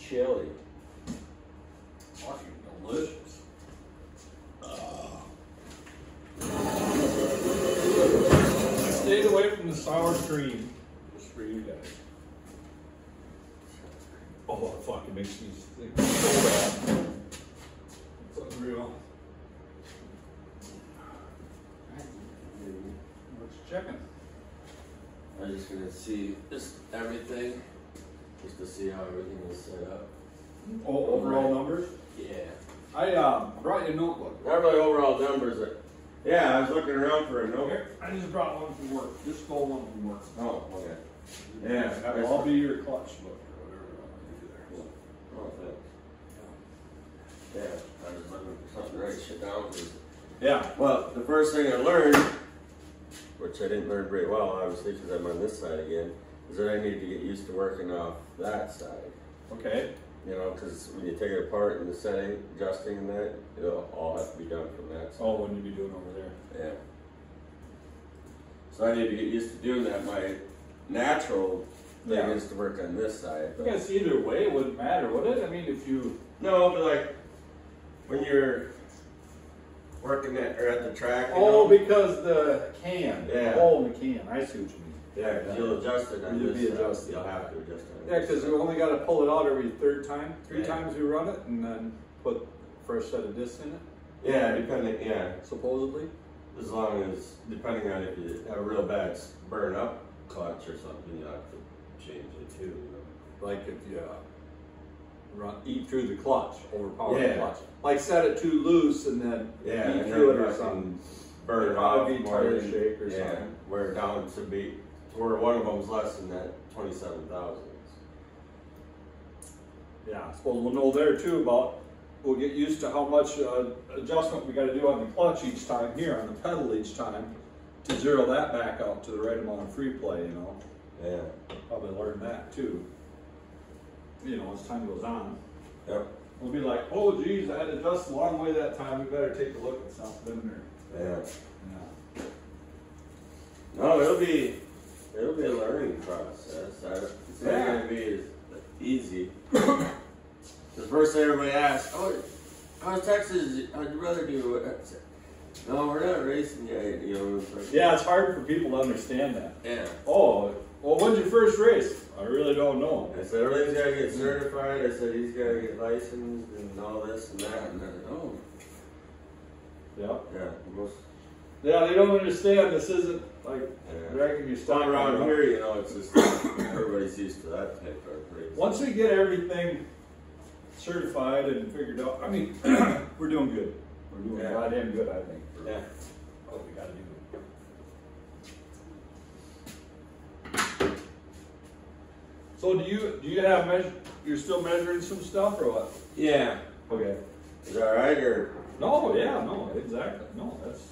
chili. Fucking delicious. I stayed away from the sour cream just for you guys. Oh, fuck, it makes me think so bad. It's unreal. What's checking? I'm just gonna see just everything, just to see how everything is set up. Oh, overall numbers? Yeah. I brought you a notebook. Not really overall numbers. Yeah, I was looking around for a note. Here, I just brought one from work. Just stole one from work. Oh, okay. Yeah, that will all be your clutch book or whatever I want to do there. Oh, thanks. Yeah, I was looking for something to write shit down. Yeah. Well, the first thing I learned, which I didn't learn very well, obviously, because I'm on this side again, is that I need to get used to working off that side. Okay. You know, because when you take it apart and the setting, adjusting and that, it'll all have to be done from that side. Oh, when you be doing over there. Yeah. So I need to get used to doing that. My natural thing is to work on this side. I guess either way it wouldn't matter, would it? I mean, if you... No, but like, when you're working at the track. Oh, because the can. Yeah. Oh, the can. I see what you mean. Yeah, because you'll adjust it on You'll this be side. adjusting. You'll have to adjust it. Yeah, because we only got to pull it out every third time. Three Yeah. times we run it, and then put a fresh set of discs in it, Yeah, depending, yeah. supposedly. As long as, depending on if you have a real bad burn up clutch or something, you'll have to change it too, you know. Like if you eat through the clutch, overpower the Yeah. clutch. Like set it too loose and then Yeah, eat and through it then or fucking something. burn It'd it off probably be more tire than- shake or yeah, something. wear it down to where one of them's less than that 27,000. Yeah, I suppose we'll know there too about, we'll get used to how much adjustment we got to do on the clutch each time here, on the pedal each time, to zero that back out to the right amount of free play, you know. Yeah. Probably learn that too, you know, as time goes on. Yep. We'll be like, oh geez, I had to adjust the long way that time, we better take a look at something or, Yeah. yeah. No, it'll be a learning process. It's not Yeah. gonna be as easy. The first thing everybody asks, oh, how's Texas? How'd your brother do? No, we're not racing yet. You know, it's like, Yeah, it's hard for people to understand that. yeah. Oh, well, when's your first race? I really don't know. I said everything's gotta get certified. I said he's gotta get licensed and all this and that. And then, oh, Yeah. yeah, most. Yeah, they don't understand. This isn't like Yeah. dragging your stock Down around here, you know, it's just everybody's used to that type of race. Once we get everything certified and figured out, I mean, we're doing good. We're doing Yeah. goddamn good, I think. for Yeah. What we gotta do. So do you have you're still measuring some stuff or what? Yeah. Okay. Is that right or? No, yeah, no, exactly. No, I was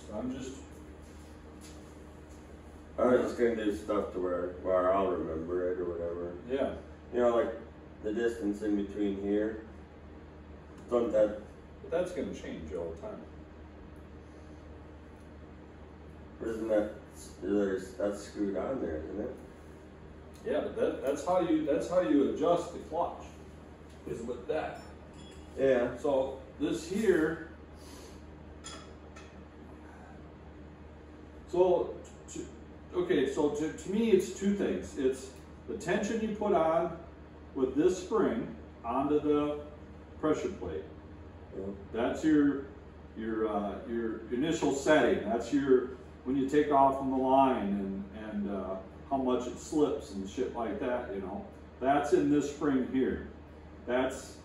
just gonna do stuff to where I'll remember it or whatever. yeah. You know, like the distance in between here. Don't that? But that's gonna change all the time. Isn't that's screwed on there, isn't it? Yeah, but that's how you adjust the clutch, is with that. Yeah. So this here, so to me it's two things. It's the tension you put on with this spring onto the pressure plate. That's your initial setting. That's when you take off on the line and how much it slips and shit like that, you know. That's in this spring here. That's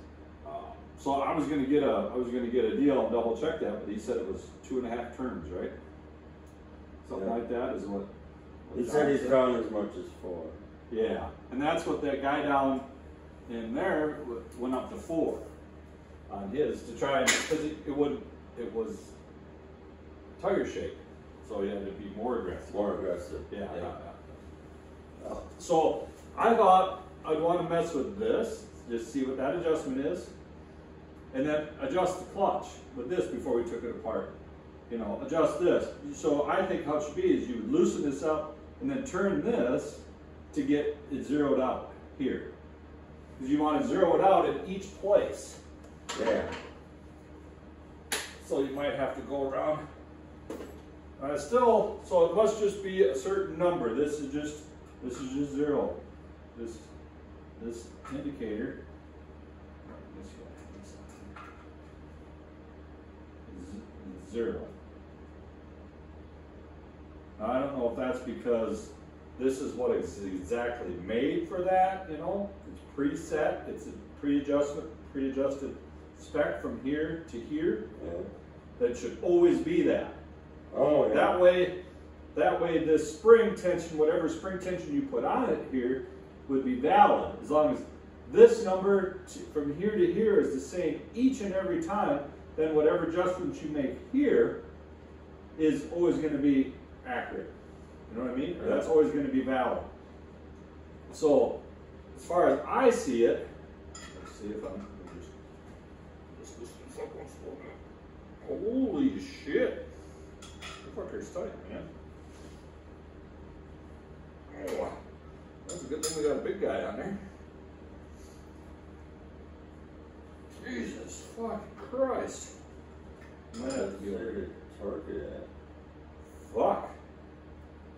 so I was gonna get a deal and double check that, but he said it was 2.5 turns, right? Something Yeah. like that is what He John said he's drawn as much as 4. Yeah, and that's what that guy down in there went up to 4 on his to try and because it was tire shake, so he had to be more aggressive. More aggressive. Yeah. So I thought I'd want to mess with this, just see what that adjustment is, and then adjust the clutch with this before we took it apart. You know, adjust this. So I think how it should be is you would loosen this up and then turn this to get it zeroed out here. because you want to zero it out in each place. Yeah. So you might have to go around. Still, so it must just be a certain number. This is just zero. This indicator. This guy is zero. Now I don't know if that's because this is what is exactly made for that. You know, it's preset. It's a pre-adjusted spec from here to here. Yeah. That should always be that. Oh, yeah. That way this spring tension, whatever spring tension you put on it here, would be valid. As long as this number from here to here is the same each and every time, then whatever adjustments you make here is always going to be accurate. You know what I mean? Yeah. That's always going to be valid. So, as far as I see it, let's see if I'm just loosen this up once more. Holy shit! The fucker's tight, man. Oh, that's a good thing we got a big guy on there. Jesus fucking Christ! Might have to be able to torque it at. fuck.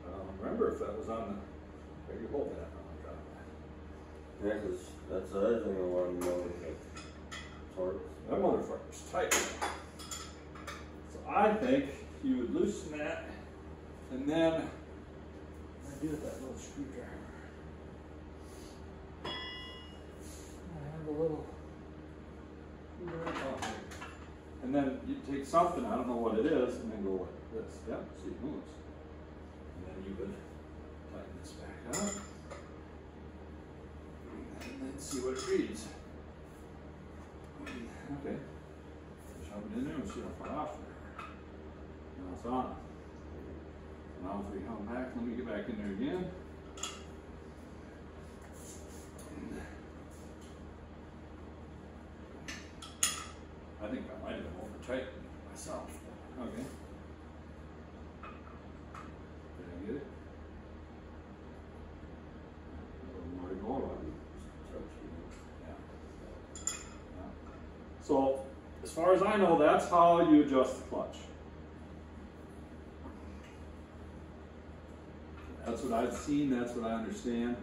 I don't remember if that was on the. Where you hold that? Oh my god. Yeah, because that's the other thing I want to know. Torque. That motherfucker's tight. So I think you would loosen that, and then I do with that little screwdriver. I have a little. And then you take something, I don't know what it is, and then go like this. Yep, see it moves. And then you would tighten this back up. And then see what it reads. Okay. Shove it in there and see how far off there. Now it's on. Now if we come back, let me get back in there again. I think I might have been over tight myself. Okay. Did I get it? A little more to go on. Yeah. So, as far as I know, that's how you adjust the clutch. That's what I've seen, that's what I understand.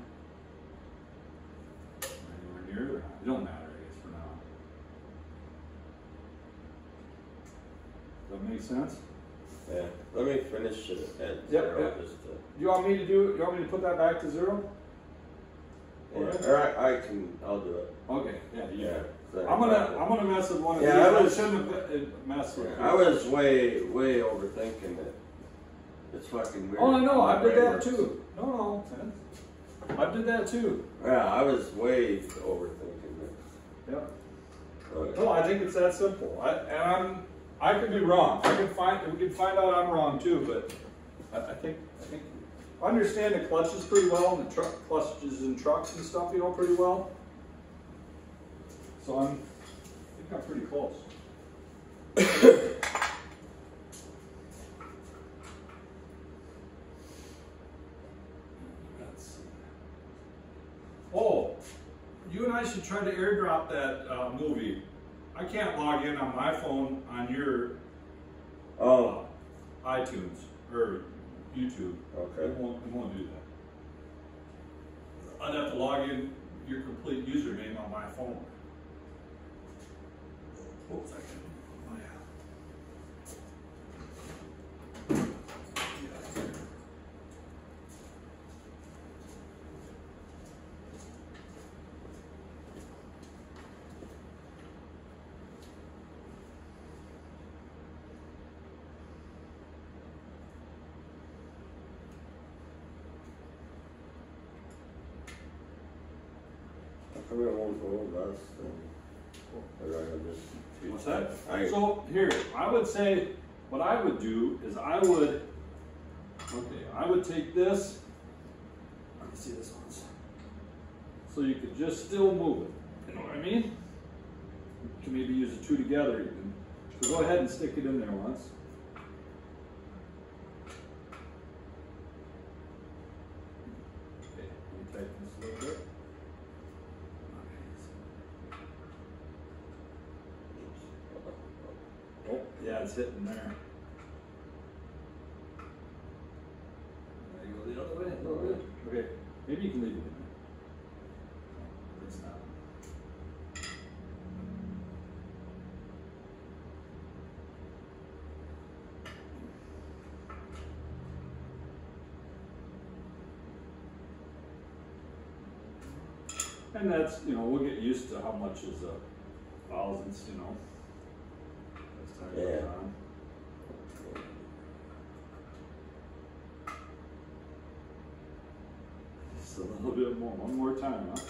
Anywhere near there. It don't matter, I guess, for now. Does that make sense? Yeah. Let me finish it at Yep, zero. yep. Just to, You want me to put that back to zero? yeah. Or I'll do it. Okay, yeah, Yeah. So I'm gonna mess with one of Yeah, these. I shouldn't have messed with it. I was way overthinking it. It's fucking weird. Oh, I know, I did that Right. too. No, I did that too. Yeah, I was way overthinking it. Yep. Okay. No, I think it's that simple. I could be wrong. We can find out I'm wrong too, but I think I understand the clutches pretty well, and the clutches in trucks and stuff, pretty well. So I think I'm pretty close. Oh, you and I should try to airdrop that movie. I can't log in on my phone on your iTunes or YouTube. Okay. It won't do that. I'd have to log in your complete username on my phone. Oops, I can. Oh, yeah. I mean, I won't go less than. Or I just. What's that? I, So here, I would say what I would do is I would take this. Let me see this once. So you could just still move it. You know what I mean? You can maybe use the two together even. So go ahead and stick it in there once. Okay, let me tighten this a little bit. Okay, it's hitting there. Go the other way, a little bit. Okay, maybe you can leave it in there. No, it's not. And that's, you know, we'll get used to how much is thousandths, you know, as time goes on. Just a little bit more, one more time, huh?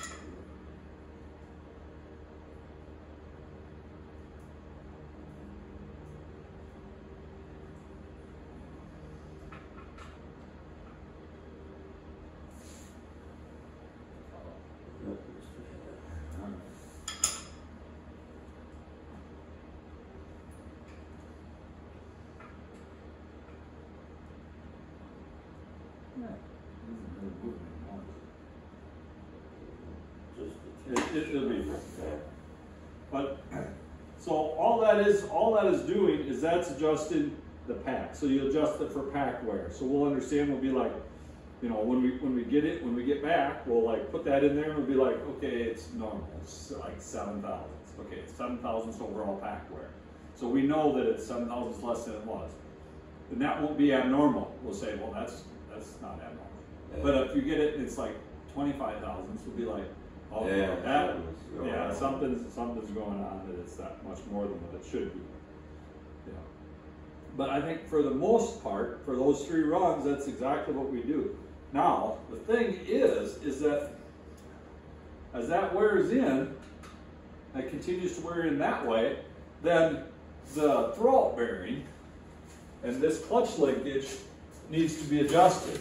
It'll be, but so all that is doing is that's adjusting the pack. So you adjust it for pack wear. So we'll understand. We'll be like, you know, when we get back, we'll like put that in there and we'll be like, okay, it's normal. It's like 7 thousandths. Okay, it's 7 thousandths overall pack wear. So we know that it's 7 thousandths less than it was. And that won't be abnormal. We'll say, well, that's not abnormal. Yeah. But if you get it, it's like 25 thousandths. We'll be like, oh, yeah, something's going on that it's that much more than what it should be. Yeah. But I think for the most part, for those 3 runs, that's exactly what we do. Now, the thing is that as that wears in, it continues to wear in that way, then the throwout bearing and this clutch linkage needs to be adjusted.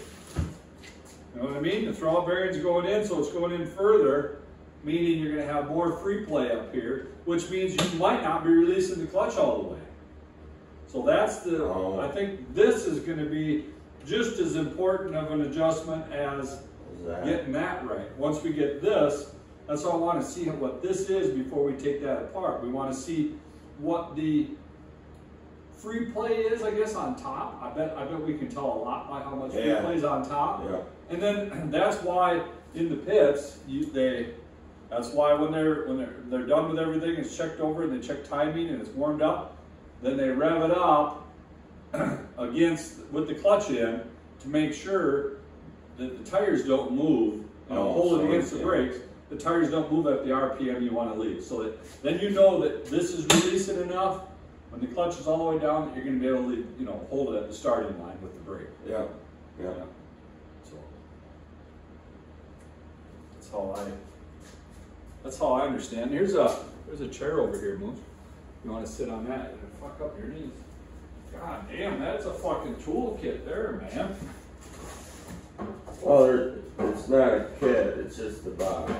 You know what I mean? The throwout bearing's going in, so it's going in further, meaning you're going to have more free play up here, which means you might not be releasing the clutch all the way. So that's the, I think this is going to be just as important of an adjustment as getting that right. Once we get this, that's why I want to see what this is before we take that apart. We want to see what the free play is, I guess, on top. I bet we can tell a lot by how much free play is on top. Yeah. And then that's why in the pits, that's why when they're done with everything, it's checked over and they check timing and it's warmed up, then they rev it up with the clutch in to make sure that the tires don't move. Hold it against the brakes. The tires don't move at the RPM you want to leave. So that then you know that this is releasing enough when the clutch is all the way down that you're going to be able to, hold it at the starting line with the brake. Yeah. Yeah. So that's how I understand. There's a chair over here, Moose. You want to sit on that and fuck up your knees. God damn, that's a fucking toolkit there, man. Well, it's not a kit, it's just the box.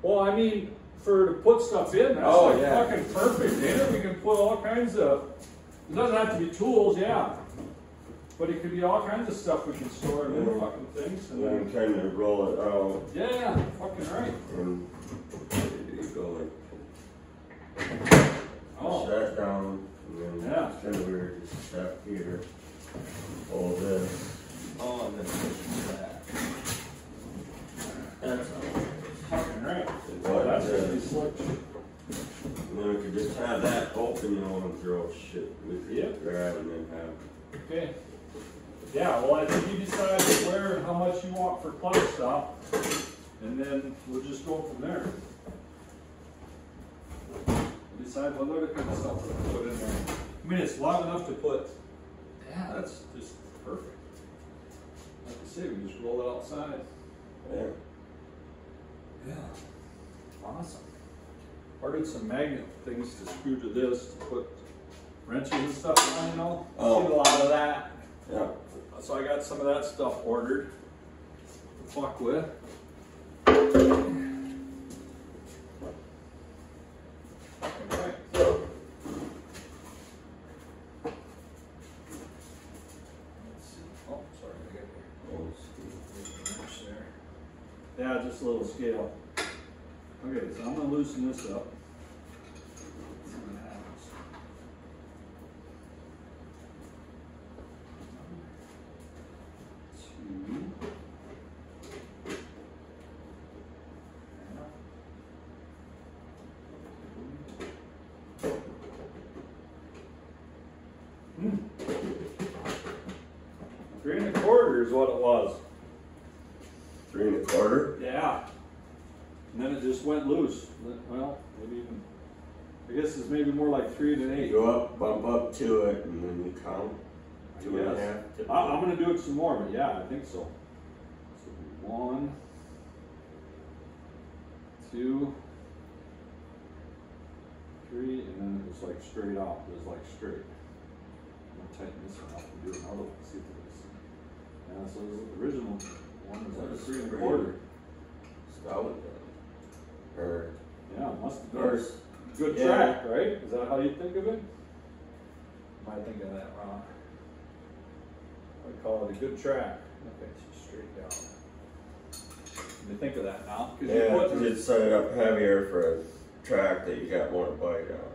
Well, I mean, to put stuff in, that's fucking perfect, ain't it? We can put all kinds of, it doesn't have to be tools, yeah. But it could be all kinds of stuff we can store in little fucking things. And then kind of roll it out. Yeah, fucking right. And you go like, shut down, and then it's kind of weird, just step here, all this. Oh, and then push that. That's fucking right. That's really slick. And then we could just have that open, and throw shit. We could grab and then have. Okay. Yeah, well, I think you decide where and how much you want for clutch stuff, and then we'll just go from there. We'll decide what other kind of stuff we'll put in there. I mean, it's long enough to put. Yeah, that's just perfect. Like I say, we just roll it outside. Yeah. Yeah. Awesome. Ordered some magnet things to screw to this to put wrenches and stuff on, Oh. See a lot of that. Yeah. So I got some of that stuff ordered to fuck with. Okay. Oh, sorry, I got there. Yeah, just a little scale. Okay, so I'm gonna loosen this up. 3 1/4 is what it was. 3 1/4? Yeah. And then it just went loose. Well, maybe even, I guess it's maybe more like 3 1/8. Go up, bump up to it, and then you count. 2 1/2. I'm going to do it some more, but yeah, I think so. So 1, 2, 3, and then it was like straight out. It was like straight. I'm going to tighten this one up and do another one. See if it is. Yeah, so the original one was like 3 1/4. Stout. Or yeah, it must have been good track, right? Is that how you think of it? Am I thinking of that wrong? I call it a good track. Okay, so straight down. You think of that now? Yeah, because you'd set it up heavier for a track that you got more bite on.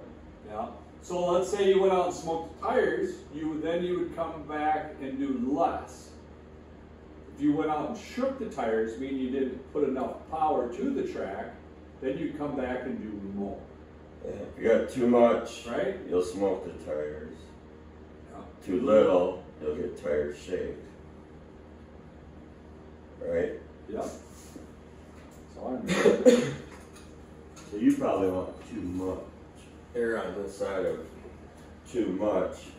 Yeah. So let's say you went out and smoked the tires, you would come back and do less. If you went out and shook the tires, meaning you didn't put enough power to the track, then you'd come back and do more. Yeah, if you got too much, right, you'll smoke the tires. Yeah. Too little, you'll get tires shake. Right? Yep. So So you probably want too much. Air on this side of too much.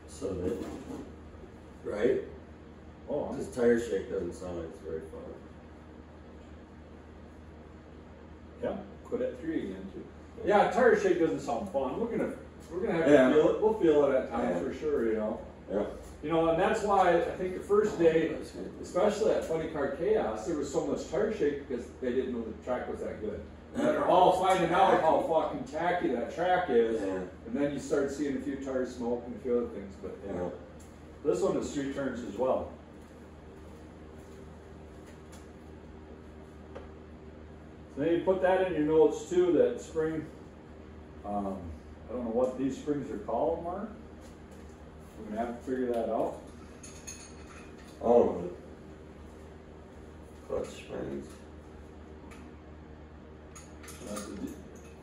So that, right? Oh, this tire shake doesn't sound like it's very fun. Yeah, quit at 3 again too. Yeah, tire shake doesn't sound fun. We're gonna have to feel it. We'll feel it at times for sure, you know. Yeah. You know, and that's why I think the first day, especially at Funny Car Chaos, there was so much tire shake because they didn't know the track was that good. And they're all finding out how fucking tacky that track is, and then you start seeing a few tires smoke and a few other things. But yeah, this one is 3 turns as well. So then you put that in your notes too, that spring, I don't know what these springs are called, Mark. We're going to have to figure that out. Oh, clutch springs.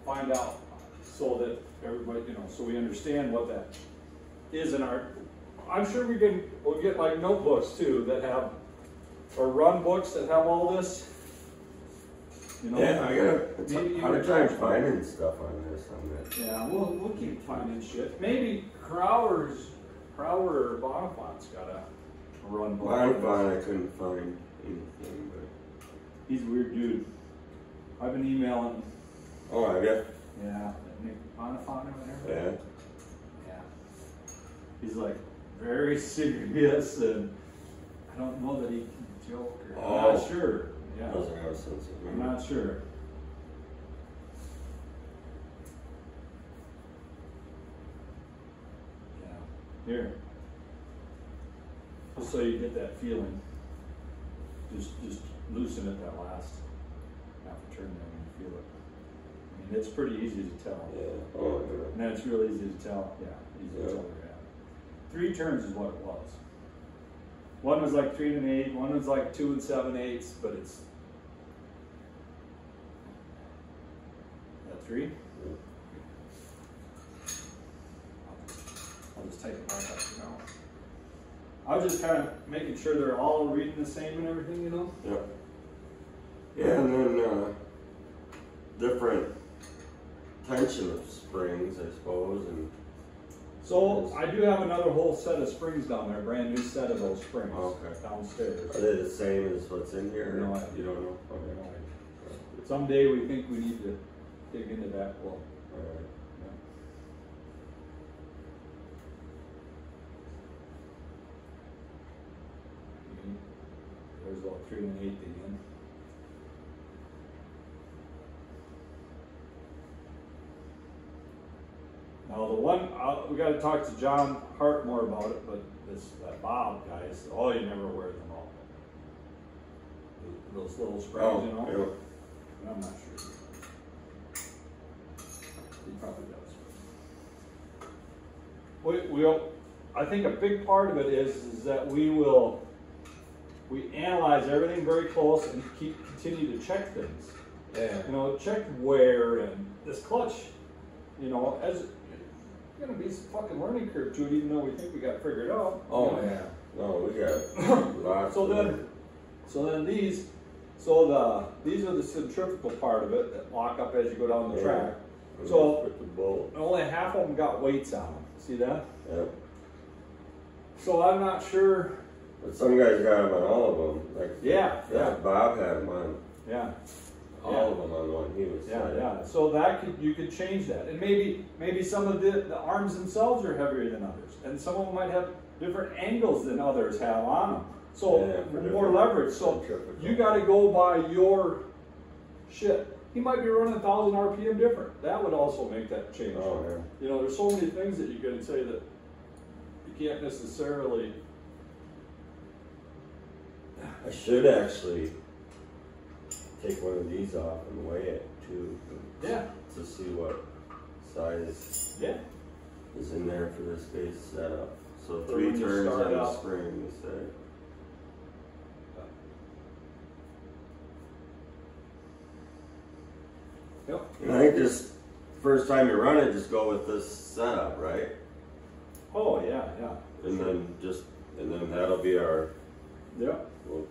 Find out so that everybody, you know, so we understand what that is in our, I'm sure we'll get like notebooks too that have, or run books that have all this. You know, yeah, I got a hard time finding stuff on this. Yeah, we'll keep finding shit. Maybe Crowler or Bonifant's got a run book. Bonifant, I couldn't find anything, but he's a weird dude. I've been emailing. Oh, I guess. Yeah, Nick Bonifant or whatever. Yeah. Yeah. He's like very serious, and I don't know that he can joke. Or, I'm not sure. Yeah. Doesn't have a sense of humor. I'm not sure. Yeah. Here. Just so you get that feeling. Just loosen it that last half a turn there when you feel it. I mean, it's pretty easy to tell. Yeah. Oh, yeah. And then it's real easy to tell. Yeah, easy to tell where you're at. 3 turns is what it was. One was like 3 1/8, one was like 2 7/8, but it's 3. I'll just take it back up now. I was just kind of making sure they're all reading the same and everything, you know? Yeah. Yeah, and then different tension of springs, I suppose, and so I do have another whole set of springs down there, brand new set of those springs downstairs. Are they the same as what's in here? No, you don't know. Okay. No, someday we think we need to dig into that. Well, all right. There's about 3 1/8 again. Now the one we got to talk to John Hart more about it, but that Bob guy said, "Oh, you never wear them all." Those little springs, you know. Yeah. I'm not sure. He probably does. I think a big part of it is that we analyze everything very close and continue to check things. Yeah. You know, check wear and this clutch. You know, gonna be some fucking learning curve to it, even though we think we got it figured out. Oh yeah. No, we got lots. So then these are the centrifugal part of it that lock up as you go down the track. So only half of them got weights on them. See that? Yep. So I'm not sure. But some guys got them on all of them. Like yeah. Bob had them on. Yeah. All of them on one. He was. Yeah. So that you could change that, and maybe some of the arms themselves are heavier than others, and some of them might have different angles than others have on them. So more leverage. So you got to go by your shit. He might be running 1,000 RPM different. That would also make that change. Oh, yeah. You know, there's so many things that you can say that you can't necessarily. I should actually take one of these off and weigh it too. Yeah. To see what size is in there for this base setup. So 3 turns on the spring, you say. Yep. And I think just first time you run it, just go with this setup, right? Oh yeah. And then that'll be our. Yep. We'll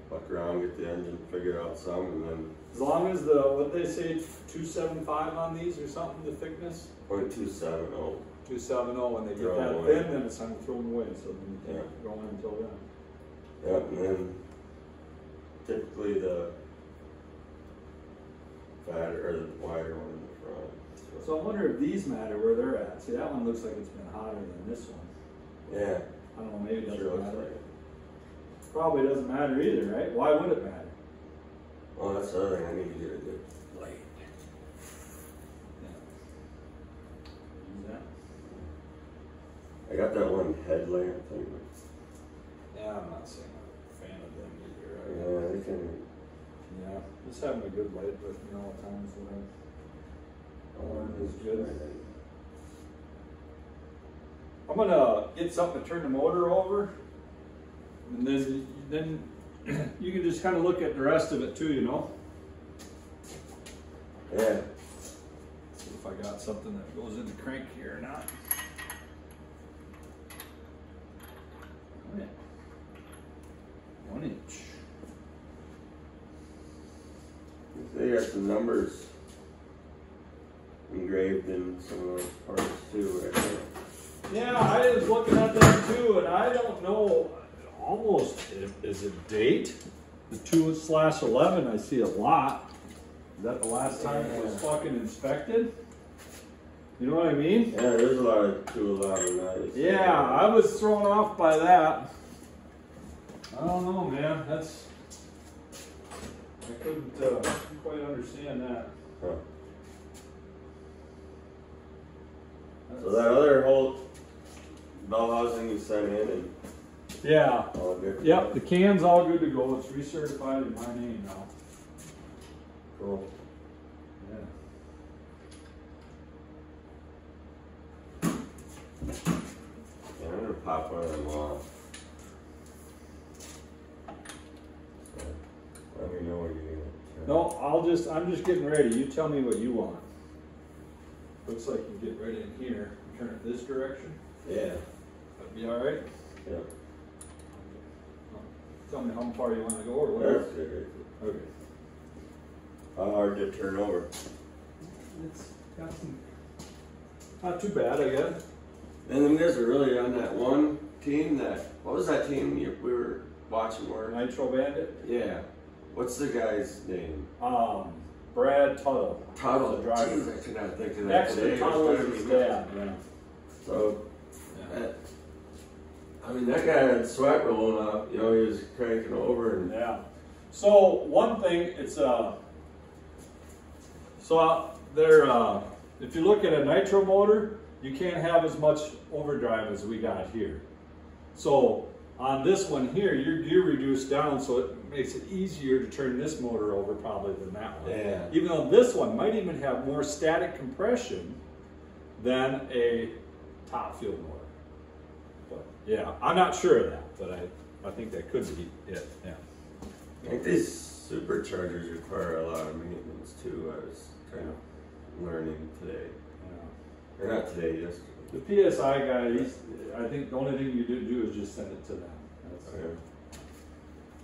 fuck around, get the engine figured out some, and then. As long as what they say 275 on these or something, the thickness. 0.270. 270. When they get that thin, then it's time to throw them away. So then you can't go in until then. Yep, and then typically the fatter or the wider one in the front. So I wonder if these matter where they're at. See, that one looks like it's been hotter than this one. Yeah. I don't know, maybe it doesn't matter. Like it. Probably doesn't matter either, right? Why would it matter? Well, that's the other thing. I need to get a good light. Yeah. Use that. I got that one headlamp thing. Yeah, I'm not saying I'm a fan of them either. Yeah, they can. Yeah, just having a good light with me all the time is what is good. I'm gonna get something to turn the motor over, and then you can just kind of look at the rest of it too, you know. Yeah. See if I got something that goes in the crank here or not. Oh, yeah. 1 inch. They got some numbers engraved in some of those parts too, right there. Yeah, I was looking at that too, and I don't know. Almost is it date? The 2/11. I see a lot. Is that the last time it was fucking inspected? You know what I mean? Yeah, there's a lot of 211. Yeah, I was thrown off by that. I don't know, man. I couldn't quite understand that. Huh. So that other whole bell housing you sent in and all good. Yep, the can's all good to go. It's recertified in my name now. Cool. Yeah. Yeah, I'm gonna pop one of them off. So, let me know what you're gonna. No, I'm just getting ready. You tell me what you want. Looks like you get right in here. Turn it this direction. Yeah. That'd be all right. Yeah. Tell me how far you want to go or whatever. That's good. Okay. How hard to turn over? It's got some. Not too bad, I guess. And then guys are really on that one team what was that team we were watching where? Nitro Bandit? Yeah. What's the guy's name? Brad Tuttle. Tuttle. The driver. Jeez, I could not think of that Actually, today. Tuttle is his dad, yeah. So, I mean, that guy had sweat rolling off. You know, he was cranking over. And yeah. So, one thing, it's if you look at a nitro motor, you can't have as much overdrive as we got here. So, on this one here, your gear reduced down, so it makes it easier to turn this motor over probably than that one. Yeah. Even though this one might even have more static compression than a top fuel motor. But yeah, I'm not sure of that, but I think that could be it. Yeah. I think these superchargers require a lot of maintenance too. I was kind of learning today. Yeah. Or not today, yesterday. The PSI guy, I think the only thing you do is just send it to them. Okay.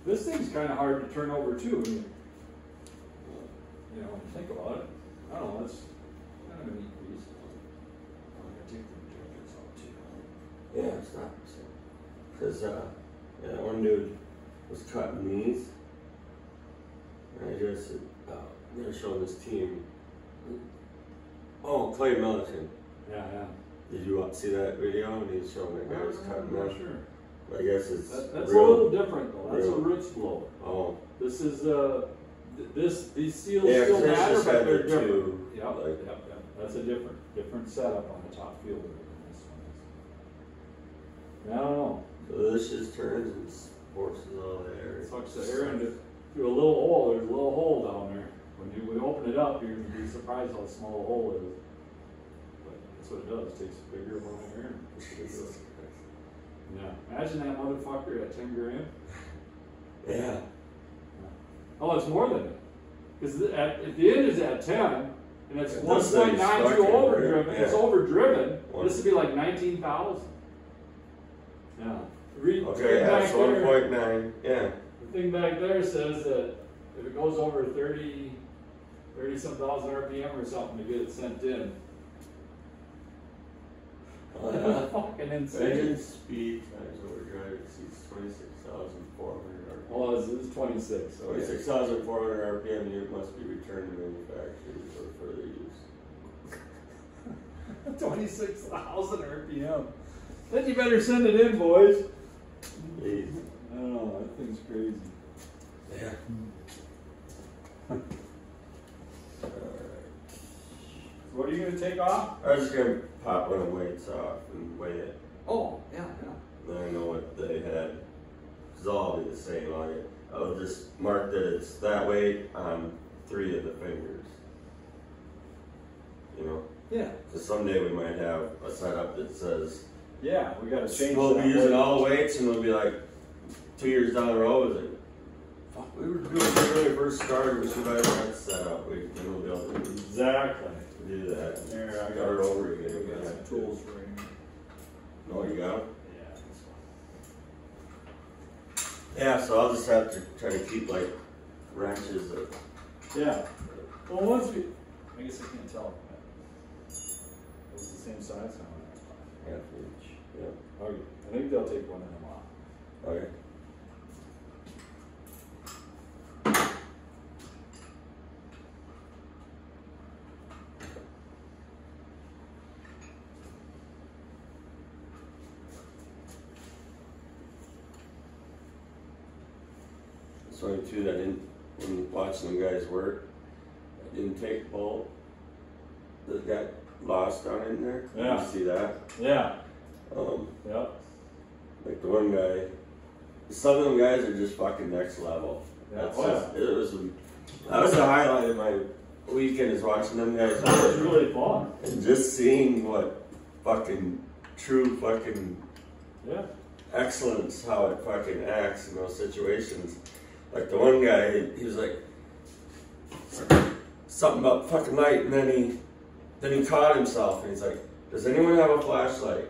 This thing's kind of hard to turn over too. I mean, you know, when you think about it, I don't know, that's kind of a neat piece. I'm going to take the injectors out too. Yeah, it's not. Because, yeah, one dude was cutting these. And I just, they're showing this team. Oh, Clay Milliken. Yeah, yeah. Did you see that video? And he's showing that guy was cutting that. Sure. I guess it's that's real, a little different though. That's real. a roots blower. Oh. This is these seals Yeah, still matter, just but had they're the different. two, Yep, like- yep. That's a different setup on the top fielder than this one is. I don't know. So this just turns and forces all the air. Sucks the air into through a little hole. There's a little hole down there. When you open it up, you're gonna be surprised how small the hole is. But that's what it does. It takes a bigger amount of air and pushes it through. Yeah. Imagine that motherfucker at 10 grand. Yeah. Oh, it's more than it. Because at the end is at 10, and it's It 1.92 does say overdriven. yeah. It's overdriven. One. This would be like 19,000. Yeah. Okay, yeah, it's 1.9. Yeah. The thing back there says that if it goes over 30-some thousand RPM or something to get it sent in. Oh, yeah. Fucking Engine insane. speed times overdrive exceeds 26,400 RPM. Well, this is 26. So 26,400 RPM unit must be returned to manufacturers for further use. 26,000 RPM. Then you better send it in, boys. Jeez. I don't know, that thing's crazy. Yeah. What are you going to take off? I was just gonna pop one of the weights off and weigh it. Oh, yeah. Then I know what they had. Cause all be the same. I'll just mark that it's that weight on 3 of the fingers. You know? Yeah. Cause someday we might have a setup that says Yeah, we got to change we'll that be using weight. all the weights, and we'll be like 2 years down the road. It's like, fuck, we were doing it when we first started. We should have that set up. Then we'll be able to Exactly. do that. There, I Start got over again. We got some tools for him. No, you got 'em? Yeah. Yeah, so I'll just have to try to keep like wrenches of. Yeah. Well, once we, I guess I can't tell. It was the same size now. Half inch. Yeah. Okay. I think they'll take one of them off. Okay. It's only two that didn't, when watching them guys work, I didn't take bolt that got lost down in there. Yeah. You see that? Yeah. Yeah. Like the one guy, some of them guys are just fucking next level. Yeah. That's Oh, just, that was the highlight of my weekend, is watching them guys That was work really fun. and just seeing what fucking true fucking Yeah. excellence, how it fucking acts in those situations. Like the one guy, he was like something about fucking light, and then he caught himself, and he's like, "Does anyone have a flashlight?"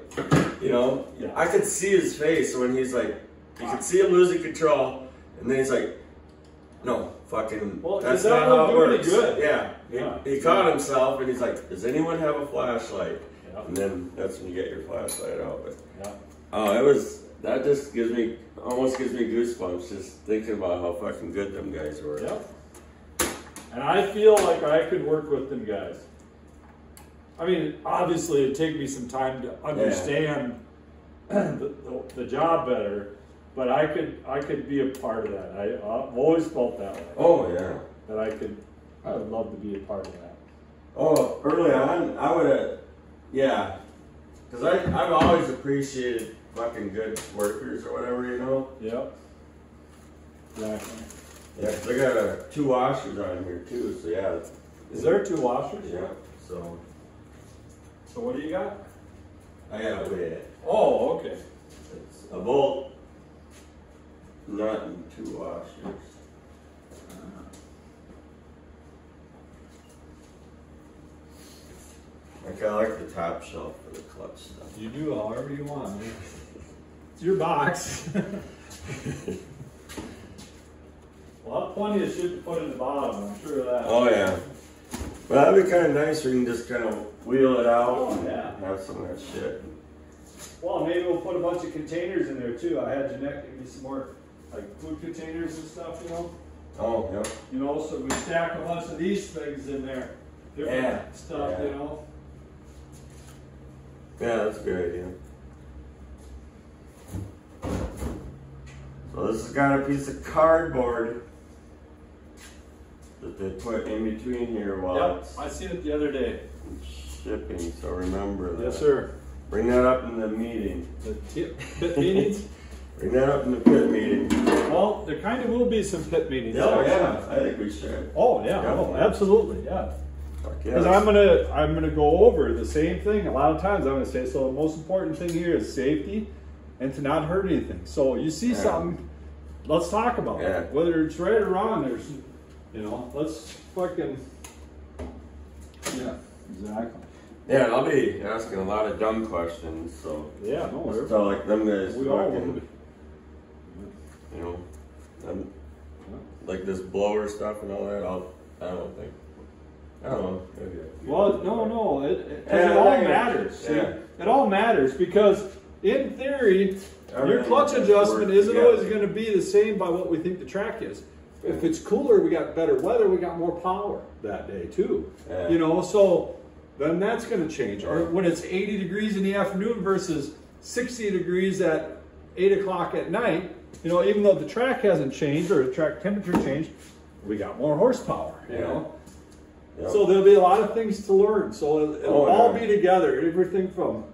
You know, Yeah. I could see his face when he's like, you could see him losing control, and then he's like, "No, fucking, Well, that's that not would how it do any works." good. Yeah, Yeah. He caught himself, and he's like, "Does anyone have a flashlight?" Yeah. And then that's when you get your flashlight out. But Yeah. oh, that just almost gives me goosebumps just thinking about how fucking good them guys were. Yep. And I feel like I could work with them guys. I mean, obviously it'd take me some time to understand the job better, but I could be a part of that. I've always felt that way. Oh yeah. That I would love to be a part of that. Oh, early on, I would have, yeah, because I've always appreciated fucking good workers or whatever, you know. Yep. Exactly. Yeah, 'cause I got 2 washers on here too, so yeah. Is there 2 washers? Yeah. So So what do you got? I gotta weigh it. Oh, okay. It's a bolt, nut, and 2 washers. I kind I like the top shelf for the clutch stuff. You do however you want. It's your box. Well, plenty of shit to put in the bottom, I'm sure of that. Oh yeah. Well, that'd be kind of nice. We can just kind of wheel it out. Oh, yeah. And have some of that shit. Well, maybe we'll put a bunch of containers in there too. I had Jeanette give me some more like food containers and stuff, you know. Oh yeah. You know, so we stack a bunch of these things in there. Different stuff, yeah. you know. Yeah, that's a good idea. So this has got a piece of cardboard that they put in between here while it's I seen it the other day. shipping, so remember that. Yes, sir. Bring that up in the meeting. The pit meetings? Bring that up in the pit meeting. Well, there kind of will be some pit meetings. Oh yeah, I think we should. Oh yeah, Definitely. Absolutely, yeah. Because Yes. I'm gonna go over the same thing. A lot of times I'm gonna say, so the most important thing here is safety and to not hurt anything. So you see something, let's talk about it. Whether it's right or wrong, there's, you know, let's fucking, yeah, exactly. Yeah, I'll be asking a lot of dumb questions, so. Yeah, no worries. So like them guys We all fucking, will be. you know, like this blower stuff and all that, I don't think. I don't know. Maybe. Well, no, it all matters. See? Yeah. It all matters because, in theory, your clutch adjustment isn't always going to be the same by what we think the track is. If it's cooler, we got better weather, we got more power that day too. Yeah. You know, so then that's going to change. Or when it's 80 degrees in the afternoon versus 60 degrees at 8 o'clock at night, you know, even though the track hasn't changed or the track temperature changed, we got more horsepower, you know. Yep. So there'll be a lot of things to learn. So it'll all be together. Everything from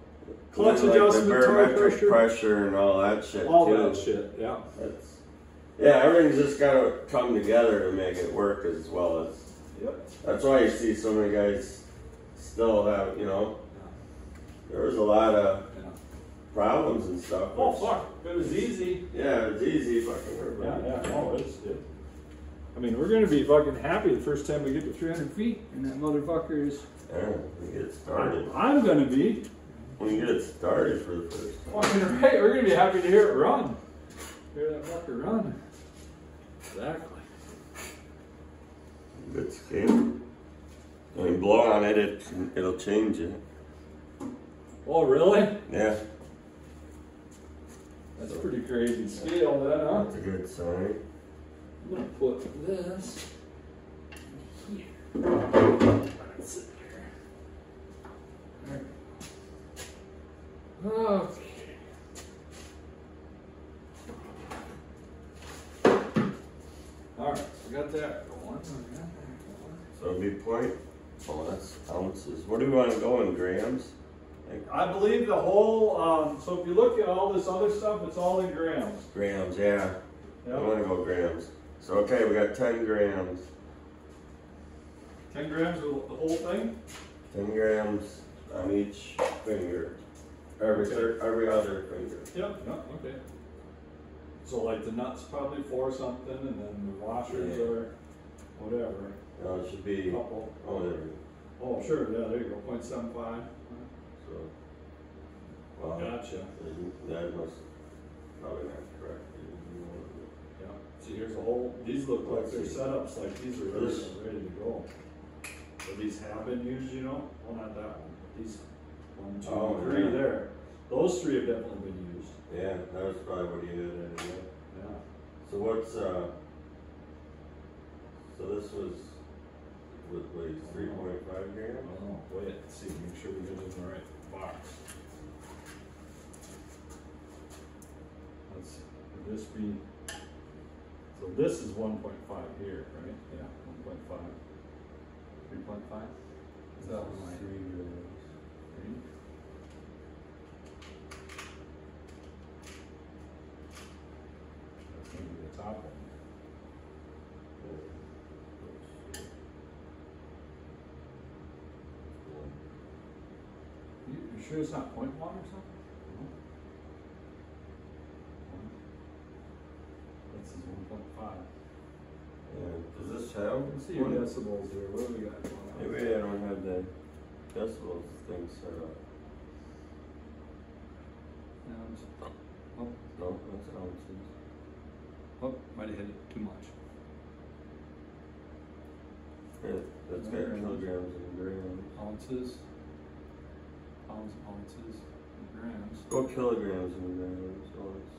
clutch adjustment, tire pressure, and all that shit. All too. that shit, yeah. Everything's just got to come together to make it work as well as. Yep. That's why you see so many guys still have, you know. There was a lot of problems and stuff. Oh fuck! It was easy. Yeah, it was easy. Fucking everybody. Yeah. Oh, it's good. I mean, we're gonna be fucking happy the first time we get to 300 feet, and that motherfucker is. Yeah, when you get started. I'm gonna be. When you get it started for the first time. Fucking right. We're gonna be happy to hear it run. Hear that fucker run. Exactly. Good skin. When you blow on it, it'll change it. Oh, really? Yeah. That's a pretty crazy scale, then, huh? That's a good sign. I'm gonna put this here. That's it here. Okay. All right, so we got that going. So it'd be point. Oh, that's ounces. What do we want to go in grams? I believe the whole. So if you look at all this other stuff, it's all in grams. Grams, yeah. Yep. I want to go grams. So okay, we got 10 grams. 10 grams of the whole thing? 10 grams on each finger. Every other finger. Yep, okay. So like the nuts probably 4 something, and then the washers are whatever. No, it should be. Couple. Oh, there we go. Oh, sure, yeah, there you go, 0.75. So, well, Gotcha. that must probably not correct. Yeah. See, here's a whole. These look like they're setups, like these are ready to go. So these have been used, you know. Well, not that one. These 1, 2, 3 there. Those 3 have definitely been used. Yeah, that was probably what you did anyway. Yeah. So what's so this was with 3.5 grams? Oh, wait, let's see, make sure we get it in the right box. Let's see, would this be, so this is 1.5 here, right? Yeah, 1.5. 3.5? Is that one right? 3 grams. 3? That's gonna be the top one. You sure it's not 0.1 or something? No. This is 1.5. Yeah, does this have? Let's see your decibels here. What do we got going on? Maybe I don't have that. decibels things set up? Oh, No, that's ounces. oh, might have hit it too much. Yeah, that's got kilograms and grams. Ounces, pounds, ounces, and grams. Oh, kilograms and grams. Oh, it's,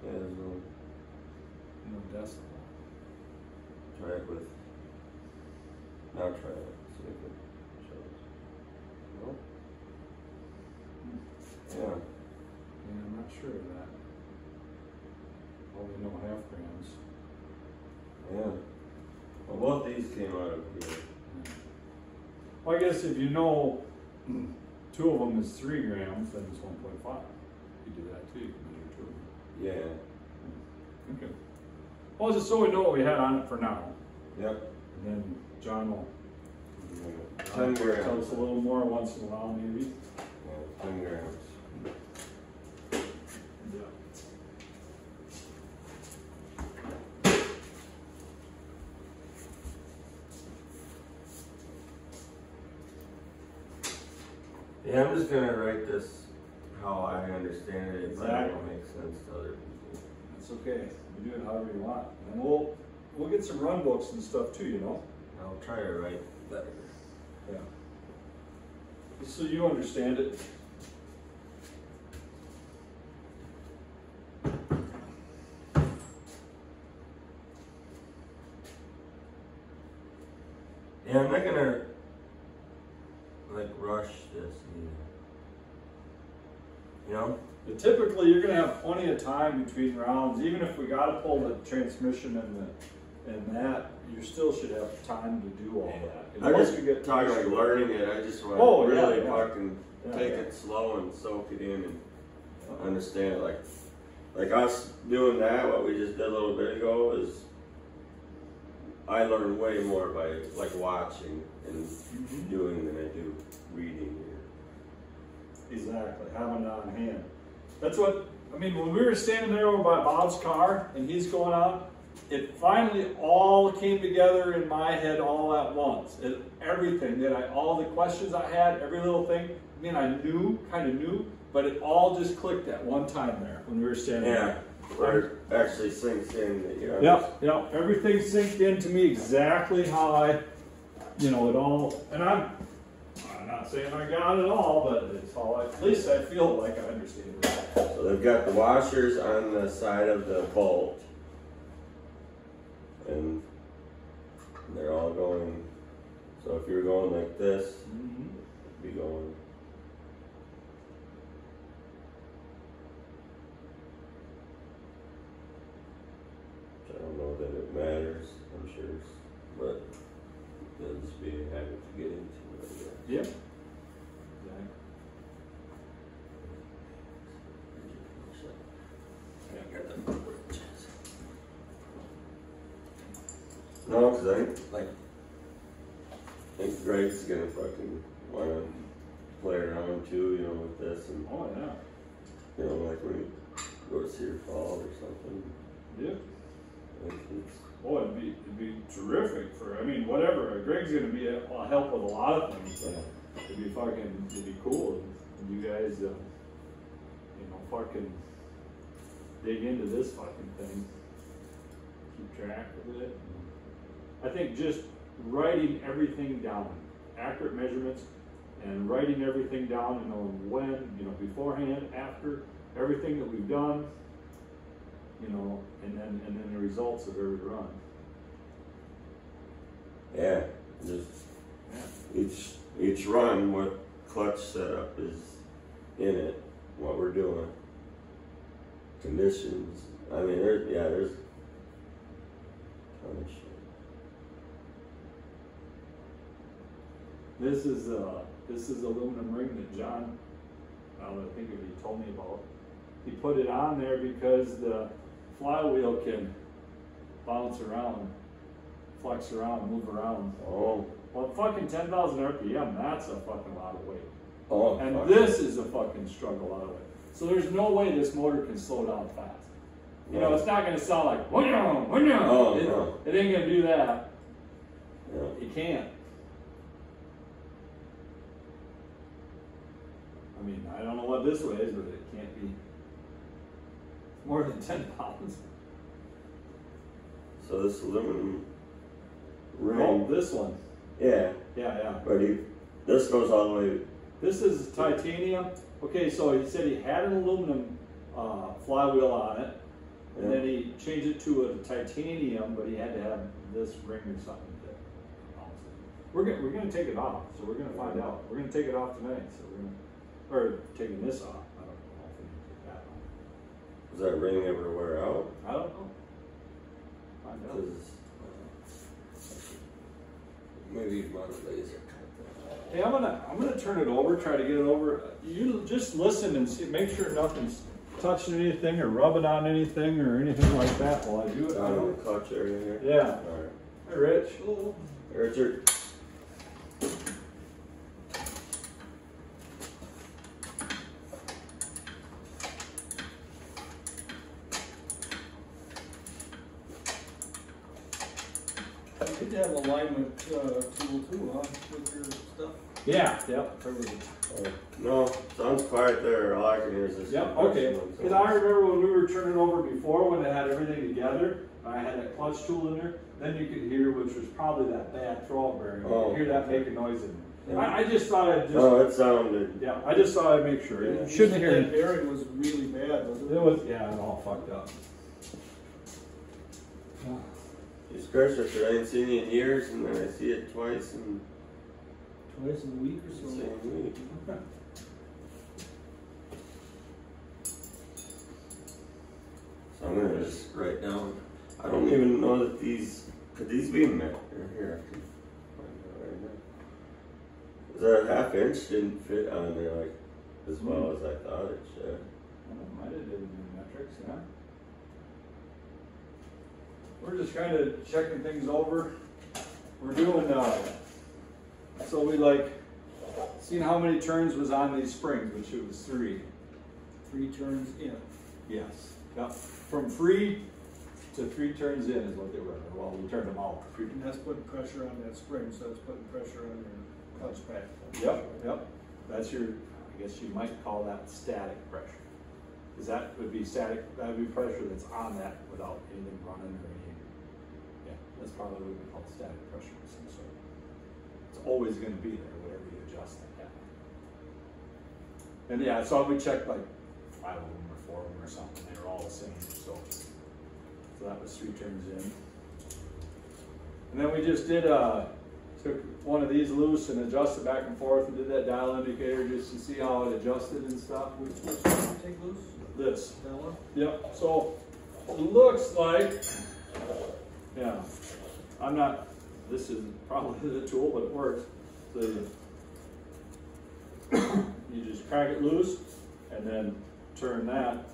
yeah, there's no. No decimal. Try it with. Now try it. See if it shows. No? Yeah. Yeah, I'm not sure of that. Only know half grams. Yeah. Well, both these came out of here. Well, I guess if you know 2 of them is 3 grams, then it's 1.5. You do that too, you can measure 2 of them. Yeah. Okay. Well, just so we know what we had on it for now. Yep. And then John will 10 grams. tell us a little more once in a while, maybe. Yeah, 10 grams. Yeah. Yeah, I'm just gonna write this how I understand it. It might Exactly. not make sense to other people. That's okay. You do it however you want. And we'll get some run books and stuff too, you know? I'll try to write better. Yeah. Just so you understand it. Yeah, I'm not gonna like rush this either. You know? But typically, you're going to have plenty of time between rounds. Even if we got to pull the transmission and that, you still should have time to do all that. And I once just you get talking like learning it. I just want to really fucking take it slow and soak it in and understand it. Like us doing that, what we just did a little bit ago is I learn way more by like watching and doing than I do reading. Exactly, having it on hand. That's what, I mean, when we were standing there over by Bob's car and he's going out, it finally all came together in my head all at once. Everything that all the questions I had, every little thing, I mean, I knew, kind of knew, but it all just clicked at one time there when we were standing there. Where it actually sinks in that you know. Yeah, everything synced into me exactly how I, it all, and I'm not saying I got it all, but it's all, at least I feel like I understand it. So they've got the washers on the side of the bolt, and they're all going, so if you're going like this, it'd be going. I don't know that it matters, I'm sure, but it'll just be a habit to get into it, I guess. Yeah. No, because I think Greg's gonna fucking wanna play around too, with this and Oh yeah. Like when you go to Cedar Falls or something. Yeah. It's, Oh, it'd be terrific for, whatever. Greg's gonna be a help with a lot of things. yeah. It'd be cool. And you guys, fucking dig into this fucking thing. Keep track of it. I think just writing everything down, accurate measurements, and writing everything down, when, beforehand, after, everything that we've done, and then the results of every run. Yeah, just each run, what clutch setup is in it, what we're doing, conditions. There's a ton of shit. This is aluminum ring that John, I think he told me about. He put it on there because the flywheel can bounce around, flex around, move around. Oh. Well, fucking 10,000 RPM, that's a fucking lot of weight. Oh. And this is a fucking struggle out of it. So there's no way this motor can slow down fast. It's not going to sound like, no. It ain't going to do that. Yeah. It can't. mean, I don't know what this weighs, but it can't be more than 10 pounds. So this aluminum ring. Oh, this one. Yeah. Yeah. But this goes all the way. This is titanium. Okay, so he said he had an aluminum flywheel on it, and then he changed it to a titanium, but he had to have this ring or something. We're gonna take it off, so we're gonna find out. We're gonna take it off tonight, so or taking this off. I don't know if we can take that off. Does that ring ever wear out? I don't know. Find out. Maybe you'd want a laser cut. Hey, I'm gonna turn it over. Try to get it over. You just listen and see. Make sure nothing's touching anything or rubbing on anything or anything like that while I do it. Down in the clutch area here. Yeah. All right. Hey, Rich. Hey, Richard. You could have alignment tool too, huh, with your stuff? Yeah. Yep. No, sounds quiet there. All I can hear is this. Yep. Okay. Because I remember when we were turning over before, when it had everything together, I had that clutch tool in there. Then you could hear, which was probably that bad throwout bearing. You could hear that make a noise in there. I just thought I'd just. No, it sounded. Yeah. I just thought I'd make sure. Yeah. You shouldn't hear That it. bearing was really bad, wasn't it? It was. Yeah. It all fucked up. Jesus Christ, Richard, I ain't seen you in years, and then I see it twice in Twice in a week or the so. same week. So I'm gonna just write down. I don't even know that could these be met? Here, I can find out right now. The ½ inch didn't fit on there like as well as I thought it should. Might have did metrics, yeah. We're just kind of checking things over. We're doing, so we seen how many turns was on these springs, which it was 3. 3 turns in. Yes. Yep. From free to 3 turns in is what they were. Well, we turned them out. And that's putting pressure on that spring, so it's putting pressure on your clutch pad. Yep. That's your, I guess you might call that static pressure. Because that would be static, that would be pressure that's on that without anything running or anything. Yeah, that's probably what we call static pressure of some sort. It's always going to be there, whatever you adjust like that. And yeah, so we checked like 5 of them or 4 of them or something. They were all the same. So that was 3 turns in. And then we just did took one of these loose and adjusted back and forth and did that dial indicator just to see how it adjusted and stuff. Which one did you take loose? This. That one? Yep. So it looks like, yeah, I'm not, this is probably the tool, but it works. So you just crack it loose and then turn that.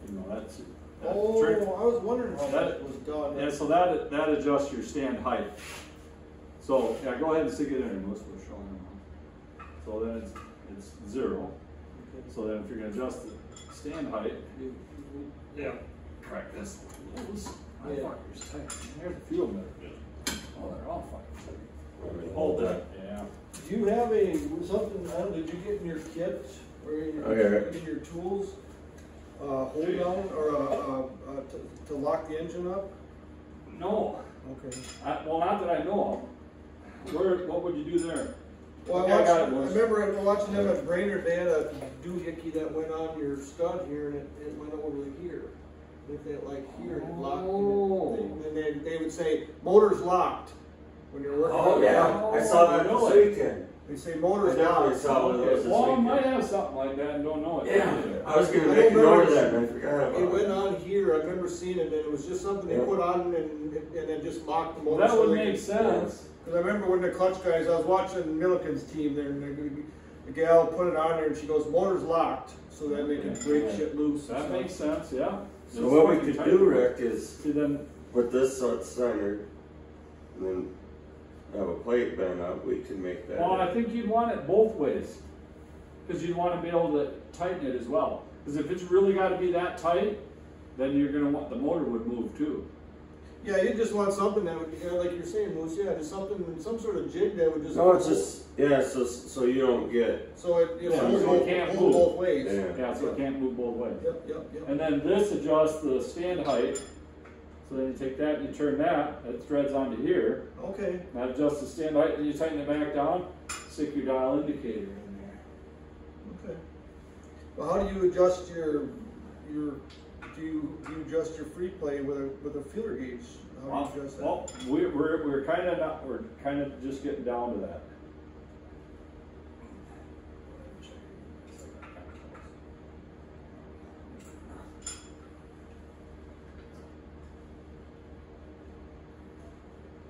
You know, that's. Oh, I was wondering how that was done. Yeah, so that adjusts your stand height. So yeah, go ahead and stick it in there, Melissa. We're showing them. So then it's 0. Okay. So then if you're gonna adjust the stand height, yeah, crack this loose. My fucker's tight. There's a few of them that are good. Oh, they're all fucking tight. Hold that. Yeah. Do you have something, I don't know, did you get in your kit or in your tools, hold on or to lock the engine up? No. Okay. Well, not that I know of. What would you do there? Well, I remember watching them at Brainerd. They had a doohickey that went on your stud here, and it went over here. If they here, it locked. And then they would say motor's locked when you're working. Oh yeah, I saw that this weekend. They say motor's I definitely locked. saw one of those this Well, I weekend. might have something like that and don't know it. Yeah, I was gonna make a note of that and I forgot about it. It went on here. I remember seeing it, and it was just something they put on and then just locked the motor. That would make sense. Because I remember when the clutch guys, I was watching Milliken's team there, and the gal put it on there, and she goes, "Motor's locked," so then they can break shit loose. That makes sense, yeah. So what we could do, Rick, is see then with this so it's centered, and then have a plate bent up. We can make that. Well, I think you'd want it both ways, because you'd want to be able to tighten it as well. Because if it's really got to be that tight, then you're going to want the motor would move too. Yeah, you just want something that would, like you're saying, Moose, yeah, just something, some sort of jig that would just. No, it's just, yeah, so you don't get. So it Yeah, holds so it can't hold move. both ways. Yeah. Yeah, so it can't move both ways. Yep. And then this adjusts the stand height. So then you take that and you turn that, it threads onto here. Okay. That adjusts the stand height, and you tighten it back down, stick your dial indicator in there. Okay. Well, how do you adjust your do you adjust your free play with a feeler gauge? How do you adjust that? Well, we're kind of not, we're kind of just getting down to that.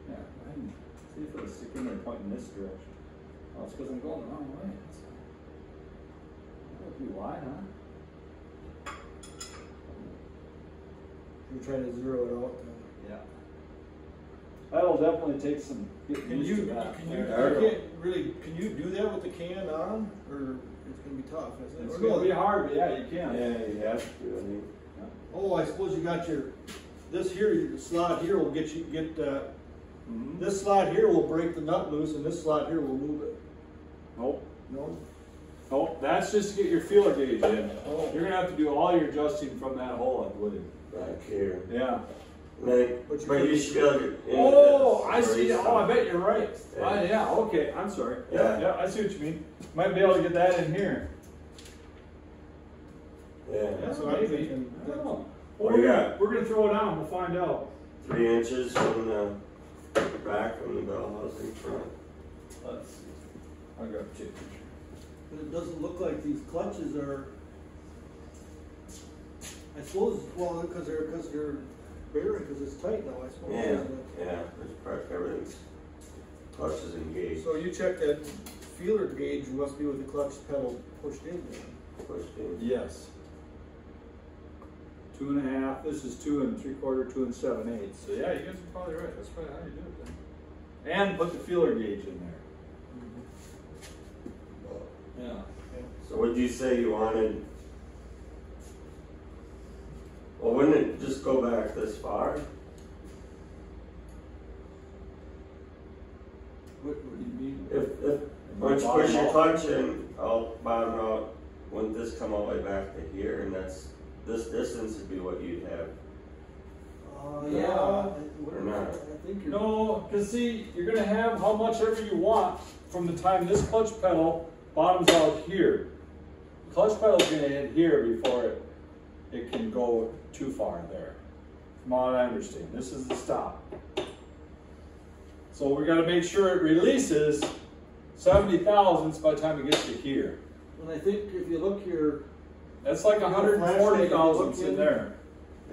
Yeah, I can see if it'll stick in there pointing this direction. Oh, it's because I'm going the wrong way. That would be why, huh? You're trying to zero it out. Yeah. That'll definitely take some getting Can used you to that. can you do that with the can on, or it's gonna be tough? Isn't it? It's Or gonna no? be hard, but yeah, you can. Yeah, you have to, I mean. Oh, I suppose you got this here, your slot here will get Mhm. this slot here will break the nut loose, and this slot here will move it. Nope. No? Nope, that's just to get your feeler gauge in. Oh. You're gonna have to do all your adjusting from that hole, I believe. Back here. Yeah. Like, But you but you could- should be able to get in Oh, this I see. brace Oh, I on. bet you're right. Yeah. Yeah, okay, I'm sorry. Yeah. Yeah, I see what you mean. Might be able to get that in here. Yeah, That's what I'm Maybe. thinking. I don't know. What Well, do you got? we're gonna throw it on, we'll find out. 3 inches from the back from the bell housing front. Let's see. I'll grab a tape picture. But it doesn't look like these clutches are, I suppose, well, because they're bearing, because it's tight now, I suppose. Yeah, isn't it? yeah, everything's clutch is engaged, So you check that feeler gauge must be with the clutch pedal pushed in there. pushed in. Yes. 2.5, this is 2 3/4, 2 7/8. So yeah, you guys are probably right. That's probably how you do it then. And put the feeler gauge in there. Yeah. So would you say you wanted, well, wouldn't it just go back this far? What do you mean? If once you push your clutch in, I'll bottom out, wouldn't this come all the way back to here, and that's, this distance would be what you'd have. Yeah. Or not. I think you're. No, because see, you're going to have how much ever you want from the time this clutch pedal bottoms out here. The clutch pedal's going to hit here before it can go too far there. From what I understand, this is the stop. So we got to make sure it releases 70 thousandths by the time it gets to here. And I think if you look here, That's like 140 thousandths in there.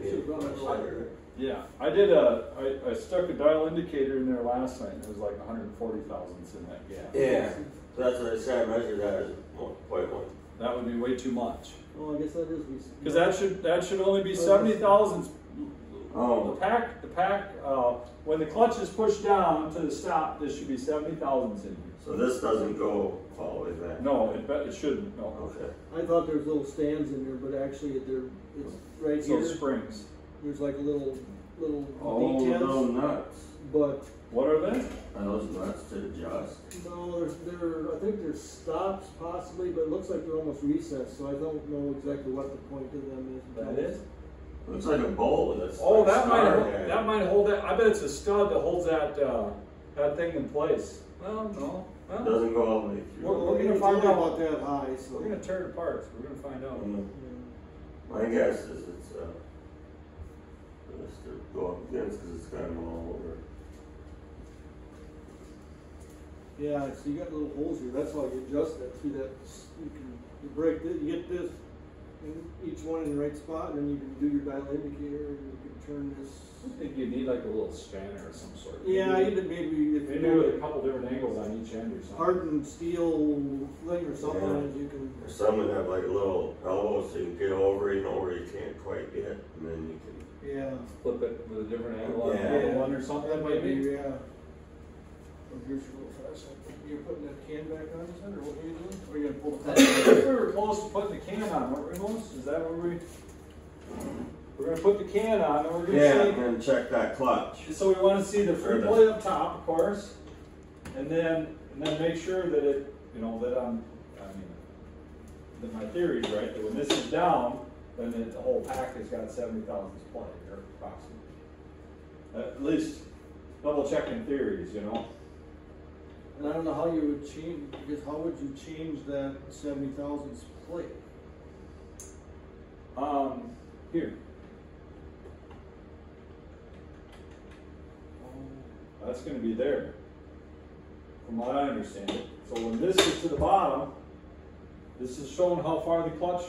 I should run it lighter. Yeah, I did I stuck a dial indicator in there last night, and it was like 140 thousandths in that gap. Yeah, so that's what I said, I measured that as 1.1. That would be way too much. Oh, I guess that is. Because that should only be 70 thousandths. Oh. The pack, when the clutch is pushed down to the stop, this should be 70 thousandths in here. So this doesn't go all the way back? No, it shouldn't, no. Okay. I thought there was little stands in there, but actually it's right So here. springs. There's like a little Oh, details, no nuts. but What are they? Are those nuts to adjust? no, I think there's stops possibly, but it looks like they're almost recessed, so I don't know exactly what the point of them is. That is? Looks like a bowl that's. Oh, like that star might hold that. I bet it's a stud that holds that thing in place. Well, no. It Well, doesn's go all the way through. We're gonna It's find only out. about that high, so. we're gonna tear it apart. So we're gonna find out. My guess is it's just to go up against because it's got them all over. Yeah, so you got little holes here, that's why you adjust that, see that, you break this, you get this, in each one in the right spot, and then you can do your dial indicator, and you can turn this. I think you need like a little spanner of some sort. Yeah, even maybe if Maybe you with a do couple different angles on each end or something. hardened steel thing or something, Yeah. and you can. Or some would have like a little elbow so you can get over, you know, where you can't quite get, and then you can. Yeah. Flip it with a different angle on Yeah. the other one or something. That might be, maybe. yeah. Oh, here's your little flash. You're putting that can back on, is that, or what are you doing? Or are you gonna pull I the? think we were close to putting the can on, weren't we, most? Is that where we? We're gonna put the can on, and we're gonna Yeah, see. and then check that clutch. So we want to see the free play up top, of course, and then make sure that it, you know, that that my theory is right. That when this is down, then the whole pack has got 70 thousandths play, or approximately. At least double checking theories, you know. And I don't know how you would change, because how would you change that 70 thousandths plate? Here. That's going to be there, from what I understand it. So when this is to the bottom, this is showing how far the clutch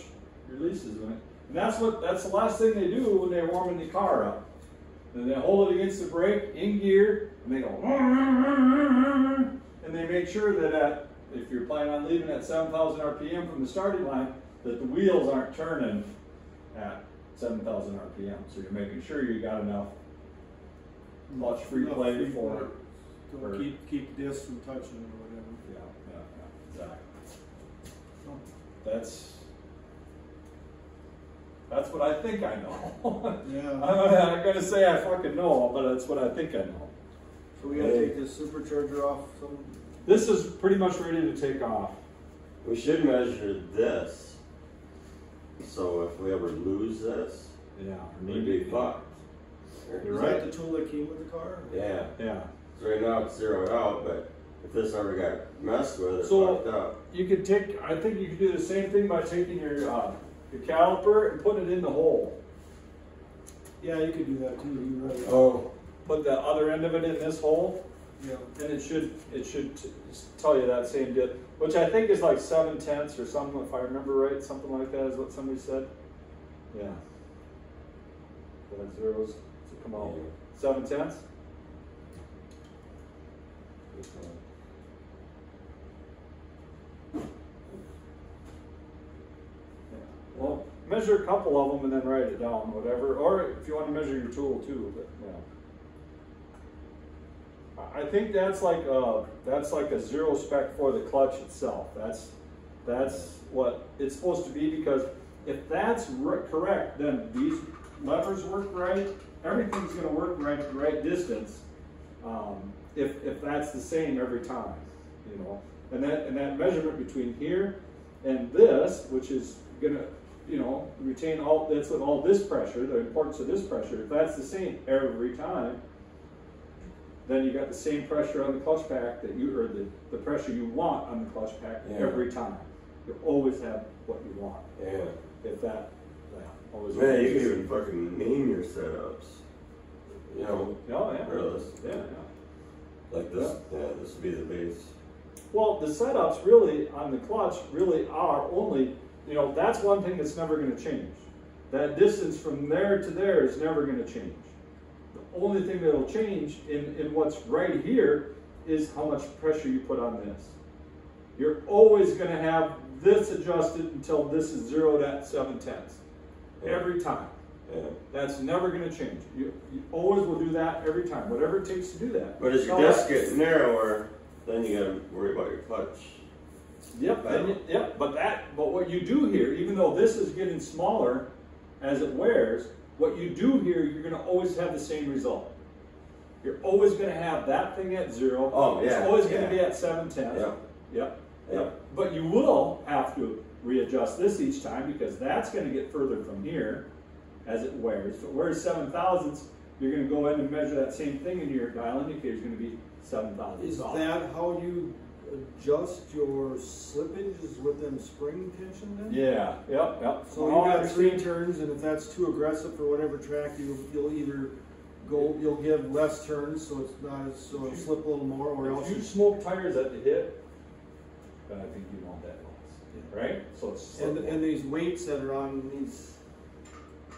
releases in it. And that's the last thing they do when they're warming the car up. And they hold it against the brake in gear, and they go, and they make sure that if you're planning on leaving at 7,000 RPM from the starting line, that the wheels aren't turning at 7,000 RPM. So you're making sure you got enough clutch free play before. So keep this from touching it or whatever. Yeah, exactly. That's what I think I know. Yeah. I'm not gonna say I fucking know, but that's what I think I know. So we gotta take this supercharger off some. This is pretty much ready to take off. We should measure this. So if we ever lose this, Yeah. we'd be fucked. You're Is right. that the tool that came with the car? Yeah. Yeah. So right now it's zeroed out, but if this ever got messed with, it's So- fucked up. You could take. I think you could do the same thing by taking your caliper and putting it in the hole. Yeah, you could do that too. You're right. Oh. Put the other end of it in this hole, Yeah. and it should tell you that same dip, which I think is like 7/10 or something, if I remember right. Something like that is what somebody said. Yeah. The zeros to come out. 7/10. Well, measure a couple of them and then write it down, whatever. Or if you want to measure your tool too, but yeah. I think that's like a zero spec for the clutch itself. That's what it's supposed to be, because if that's correct, then these levers work right. Everything's going to work right at the right distance. If that's the same every time, you know, and that measurement between here and this, which is going to, you know, retain all this pressure, the importance of this pressure. If that's the same every time, then you got the same pressure on the clutch pack that the pressure you want on the clutch pack every time. You always have what you want. Yeah. If that always. Man, you can even fucking name your setups. You know. Oh yeah. Really. Yeah. Like this. Yeah, this would be the base. Well, the setups really on the clutch really are only, you know, that's one thing that's never going to change. That distance from there to there is never going to change. The only thing that will change in what's right here is how much pressure you put on this. You're always going to have this adjusted until this is zeroed at 7/10 every time. Yeah. That's never going to change. You always will do that every time, whatever it takes to do that. But as your disc gets narrower, then you gotta worry about your clutch. Yep, but what you do here, even though this is getting smaller as it wears, what you do here, you're going to always have the same result. You're always going to have that thing at 0. Oh, yeah. It's always going to be at 7/10. Yep. Yep. But you will have to readjust this each time, because that's going to get further from here as it wears. If it wears 7/1000ths, you're going to go in and measure that same thing, and your dial indicator is going to be 7/1000ths Is off. that how you adjust your slippages with them spring tension then? Yeah. Yep. So you got 3 turns, and if that's too aggressive for whatever track, you'll either you'll give less turns, so it's not so it'll slip a little more, or else If you smoke tires at the hit, then I think you want that noise, right? So it's and these weights that are on these.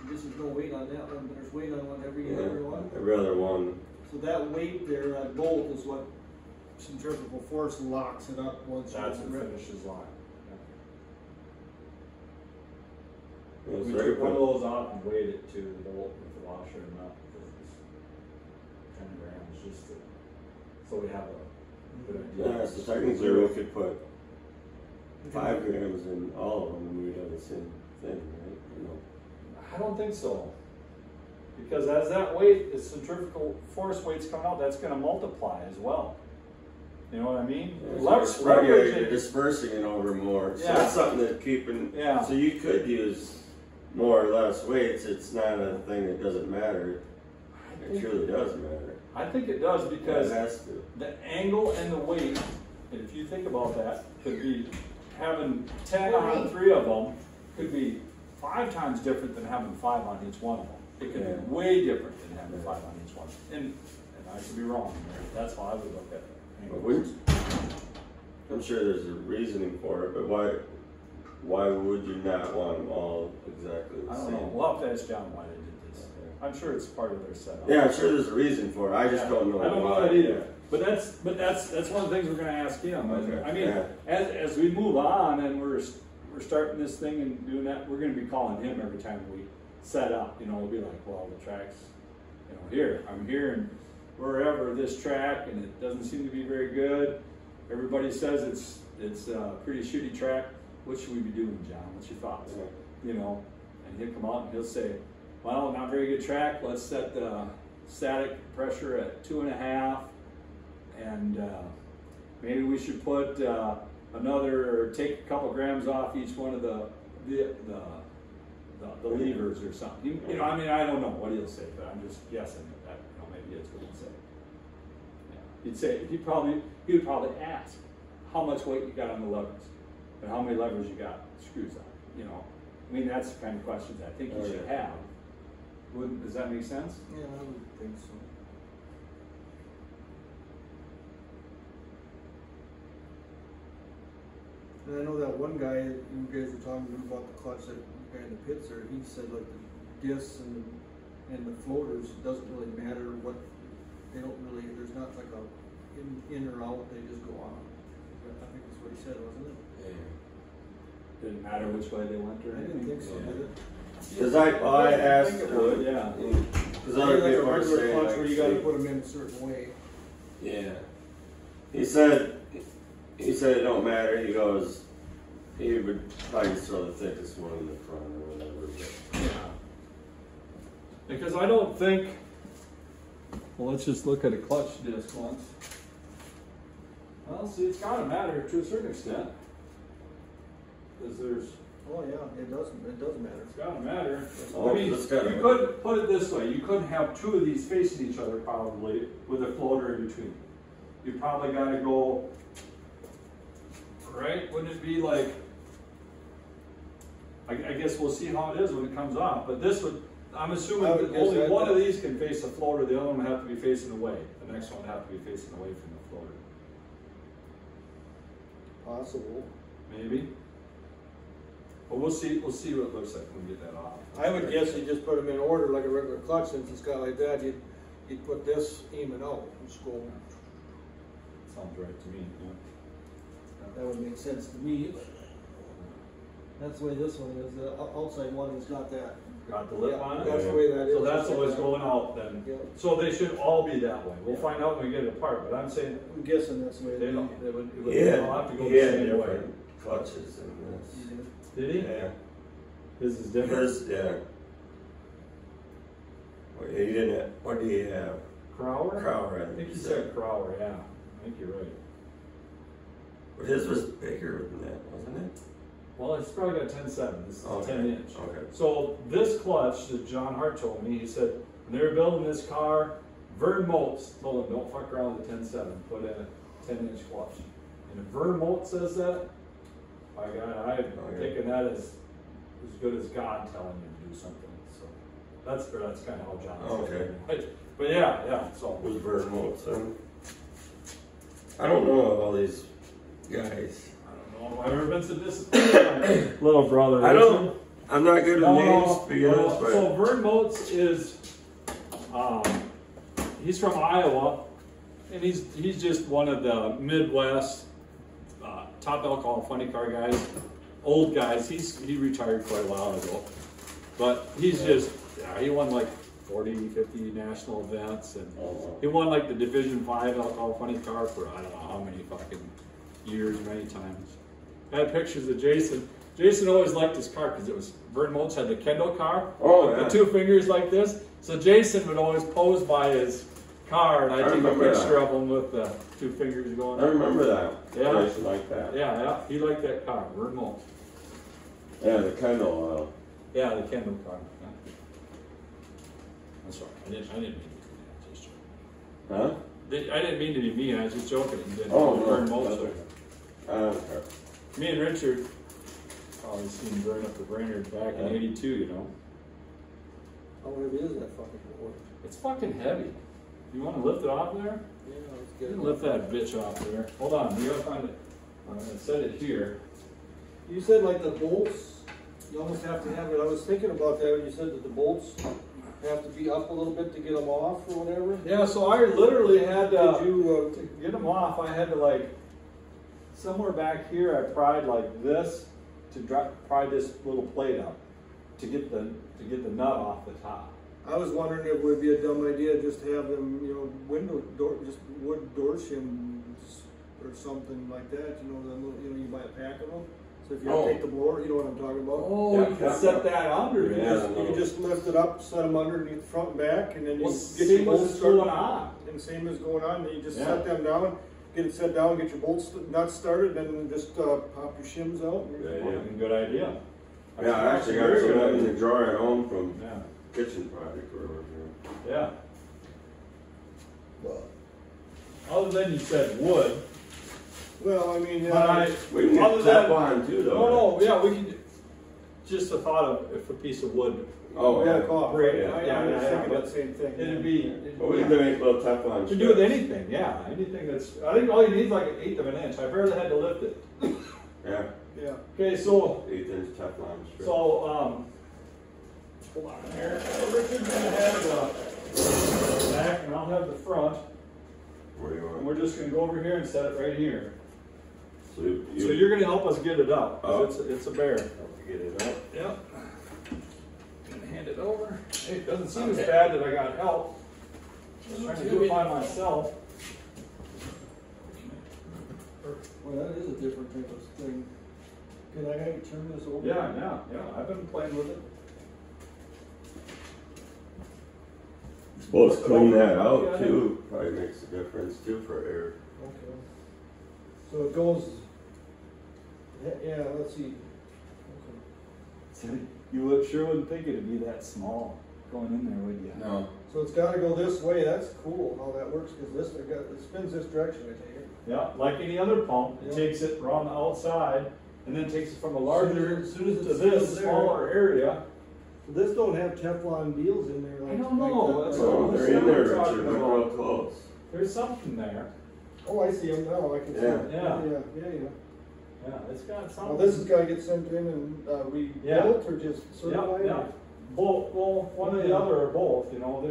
This is no weight on that one, but there's weight on one every one. Every other one. So that weight there, that bolt, is what centrifugal force locks it up once that's you're what ready. finishes line. Yeah, We so took one of every- those off and weighed it to the bolt with the washer and nut, because it's 10 grams just to, so we have a good idea. Yeah, so technically we could put 5 grams in all of them and we'd have the same thing, right? You know. I don't think so. Because as that weight, the centrifugal force weight's coming out, that's gonna multiply as well. You know what I mean? You're dispersing it over more. So Yeah. that's something that keeping, Yeah. so you could use more or less weights. It's not a thing that doesn't matter. It truly does matter. I think it does because It has to. the angle and the weight, and if you think about that, could be having 10 on 3 of them could be 5 times different than having 5 on each one of them. It could be way different than having 5 on each one. And I could be wrong. That's how I would look at it. I'm sure there's a reasoning for it, but why would you not want them all exactly the I don't same? know. We'll have to ask John why they did this. I'm sure it's part of their setup. Yeah, I'm sure there's a reason for it. I just don't know. I don't why. know that either. But that's one of the things we're going to ask him. Okay. I mean, Yeah. as we move on and we're starting this thing and doing that, we're going to be calling him every time we set up. You know, we'll be like, well, the track's, here. I'm here and wherever this track, and it doesn't seem to be very good. Everybody says it's a pretty shitty track. What should we be doing, John? What's your thoughts? Yeah. And he'll come out and he'll say, well, not very good track. Let's set the static pressure at 2.5, and maybe we should put take a couple grams off each one of the levers or something. I don't know what he'll say, but I'm just guessing that maybe it's what he'd say. He would probably ask how much weight you got on the levers and how many levers you got screws on. That's the kind of questions I think you should have. Does that make sense? Yeah, I would think so. And I know that one guy you guys were talking to about the clutch, that guy in the pits there, he said like the discs and the floaters, it doesn't really matter what, there's not like a in or out, they just go on. I think that's what he said, wasn't it? Yeah. Didn't matter which way they went or I anything. didn't think so, did it? Because I asked, it would, yeah. Because other Like a people are regular saying, clutch like, where you gotta put them in a certain way. yeah. He said it don't matter. He goes, he would probably just throw the thickest one in the front or whatever. But. Yeah. Because I don't think, well, let's just look at a clutch disc once. Well, see, it's gotta matter to a certain extent. Because there's, Oh yeah, it does matter. it's gotta matter. Oh, it's gotta you could put it this way, you couldn't have 2 of these facing each other probably with a floater in between. You probably gotta go, right? Wouldn't it be like, I guess we'll see how it is when it comes off, but this would, I'm assuming I would that only guess one that- of these can face the floater, the other one would have to be facing away. The next one would have to be facing away from the floater. Possible. Maybe. But we'll see what it looks like when we get that off. I would guess you just put them in order like a regular clutch, since it's got like that, you'd put this even out and just go. Sounds right to me, yeah. That would make sense to me. That's the way this one is. The outside one has got that. Got the lip Yeah, on it? that's the way that is. So that's always going out then. Yeah. So they should all be that way. We'll find out when we get it apart, but I'm saying I'm guessing that's the way they it don't, is. they all have to go the same way. different clutches in this. Did he? Yeah. His is different. His, yeah. Well, he didn't have, what do you have? Crowler? Crowler, I think he said Crowler, yeah. I think you're right. But his was bigger than that, wasn't it? Well, it's probably got 10.7. This is Okay. 10 inch. Okay. So this clutch that John Hart told me, he said when they were building this car, Vern Motes told him don't fuck around with the 10.7, put in a 10-inch clutch. And if Vern Motes says that, my God, I'm taking that as good as God telling you to do something. So that's kind of how John said it. But yeah. So It was Vern Motes, huh? I don't know all these guys. I don't know. I've never been so disappointed. Little brother. I'm not good with names, to be honest, but. So Vern Motes is, he's from Iowa, and he's just one of the Midwest top alcohol funny car guys, old guys. He retired quite a while ago, but he's just he won like 40, 50 national events, and he won like the Division 5 alcohol funny car for I don't know how many fucking years, many times. I had pictures of Jason. Jason always liked his car because it was, Vern Mulch had the Kendall car. Oh, with yeah. the 2 fingers like this. So Jason would always pose by his car, and I'd take a picture of him with the 2 fingers going. I remember that. Yeah. Jason like that. Yeah, he liked that car, Vern Mulch. Yeah, the Kendall. Yeah, the Kendall car. Yeah. I'm sorry, I didn't mean to do that. Just joking. Huh? I didn't mean to be mean. I was just joking. He did. Oh, Vern no. Mulch. I don't care. Me and Richard probably seen him burn up the Brainerd back in '82. You know, How heavy is that fucking board? it's fucking heavy. You want to lift it off there? Yeah, let's You get can it. lift that bitch off there. Hold on, you gotta find it. I'm gonna set it here. You said like the bolts, you almost have to have it, I was thinking about that, when you said that the bolts have to be up a little bit to get them off or whatever. Yeah, so I literally had Did you, to get them off. I had to like somewhere back here. I pried like this to pry this little plate up to get the nut off the top. I was wondering if it would be a dumb idea just to have them, you know, window door, just wood door shims or something like that, you know, them, you know, you buy a pack of them. So if you have to take the blower, you know what I'm talking about? Oh, Yeah, you can yeah. set that under. Yeah. Yeah. You can just lift it up, set them underneath front and back, and then you Well, get same your as bolts it's started. going on. And same as going on, then you just Yeah. set them down, get it set down, get your bolts nuts started, then just pop your shims out. And Yeah, Fucking good idea. Yeah, I actually got Very some good of that in idea. the drawer at home from Yeah. kitchen project or whatever. Yeah. Other than you said wood, Well, I mean, but I, We can other get than, Teflon too, though. no, yeah, we can. Just the thought of if a piece of wood, Oh, yeah. off. Break, I yeah, was yeah, thinking but the same thing. it'd be. But we can make little Teflon You can do with strips. anything, yeah. Anything that's. I think all you need is like 1/8 of an inch. I barely had to lift it. Yeah, Yeah. Okay, so 1/8 Teflon strips. hold on here. Richard's gonna have the back, and I'll have the front, Where you and want? we're just gonna go over here and set it right here. So you, So you're gonna help us get it up. 'Cause Oh. it's a bear. get it up. Yep. Gonna hand it over. Hey, it doesn't seem as bad that I got help. Just trying to do it by myself. Well, that is a different type of thing. Can I have you turn this over? Yeah. I've been playing with it. Supposed to clean that out too. Probably makes a difference too for air. Okay. So it goes, yeah, let's see. Okay. You sure wouldn't think it'd be that small going in there, would you? No. So it's gotta go this way, that's cool how that works, cause this, it spins this direction, I take it. Yeah, like any other pump, it Yeah. takes it around the outside and then takes it from a larger As soon as to it this settles there. smaller area. This don't have Teflon deals in there like. I don't know, like that. that's Oh, what they're in there, We're talking Richard. Look about. real close. There's something there. Oh, I see them now, I can see Yeah. them. Yeah. Yeah. Yeah, it's got Now something. this has gotta get sent in and, rebuilt or just certified? Yeah. Both, well, one or the other or both, you know,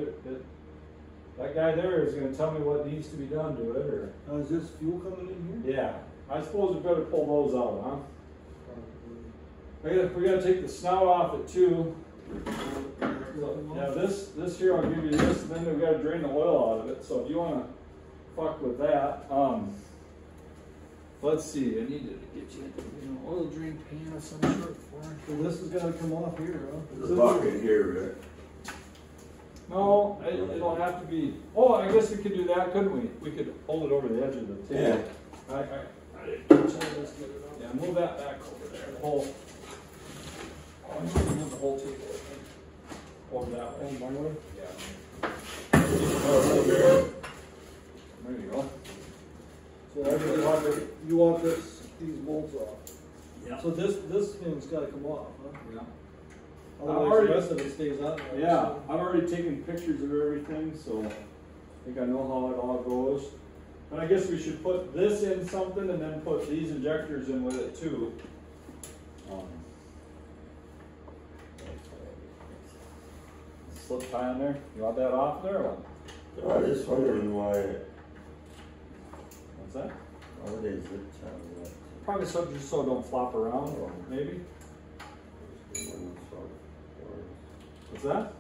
that guy there is gonna tell me what needs to be done to it, or, Is this fuel coming in here? yeah. I suppose we better pull those out, huh? We gotta take the snout off it too. Yeah, this here, I'll give you this, and then we gotta drain the oil out of it, so if you wanna fuck with that, let's see, I need to get you an oil drain pan of some sort for it. So this is gonna come off here, huh? There's a bucket here, Rick. No, it'll have to be, oh, I guess we could do that, couldn't we? We could hold it over the edge of the table. I yeah, move that back over there, the whole, oh, I'm gonna move the whole table, I think, over that way. My way? Yeah. There you go. So everything, you want these bolts off? Yeah. So this thing's gotta come off, huh? Yeah. Otherwise already- the rest of it stays on. there. Yeah, I've already taken pictures of everything, so I think I know how it all goes. And I guess we should put this in something and then put these injectors in with it too. Slip tie on there, you want that off there or what? I was just wondering why. What's that? Why they zip tie that? Probably so, just so it don't flop around, or maybe? What's that?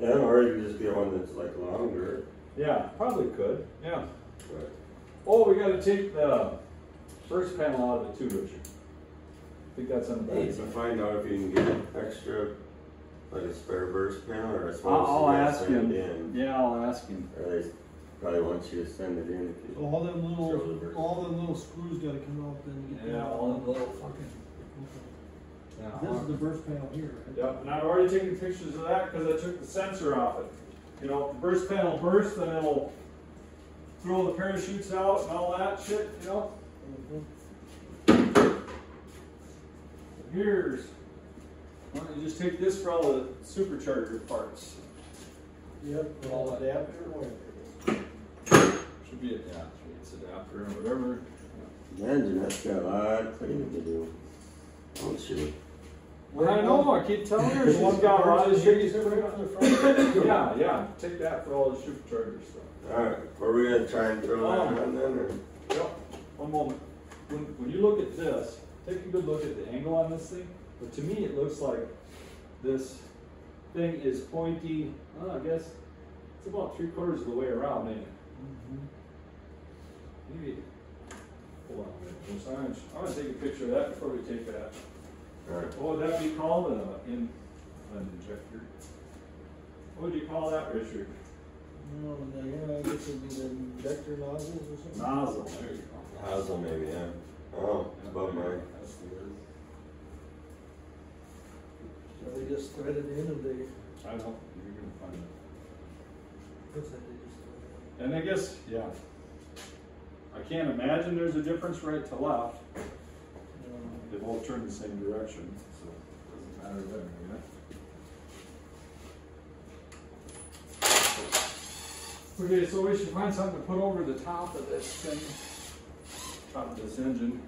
Yeah, or you could just get one that's like longer. Yeah, probably could, yeah. But Oh, we gotta take the first panel out of it too, Richard. think that's on the Need back. to find out if you can get extra, like a spare burst panel, or I suppose I'll you gotta ask send him. it in. Yeah, I'll ask him. Or they probably want you to send it in if So you. all them Throw the burst. little screws gotta come out then to get Yeah, that. all the little fucking. This is the burst panel here, right? Yep, and I've already taken pictures of that because I took the sensor off it. You know, if the burst panel bursts, then it'll throw the parachutes out and all that shit, you know? Here's, why don't you just take this for all the supercharger parts? Yep, for all adapter or whatever. Should be it's adapter or whatever. Imagine that's got a lot of cleaning to do. Don't you? I know, I keep telling her she's got a lot of shit. shit. Yeah, take that for all the supercharger stuff. Alright, were we gonna try and throw that on then, or? Yep, one moment. When you look at this, take a good look at the angle on this thing. But to me, it looks like this thing is pointy. I guess it's about 3/4 of the way around, ain't it? Maybe. Hold on a minute. I'm gonna take a picture of that before we take that. Alright. What would that be called? An injector. What would you call that, Richard? No, I guess it'd be the injector nozzles or something. Nozzle. There you go. Nozzle maybe, yeah. Oh, above mine. That's the word. Or they just thread it in and they, I don't. You're gonna find it. what's that, they just thread And I guess, yeah. I can't imagine there's a difference right to left. it They both turn the same direction, so it doesn't matter there, yeah. Okay, so we should find something to put over the top of this thing, top of this engine.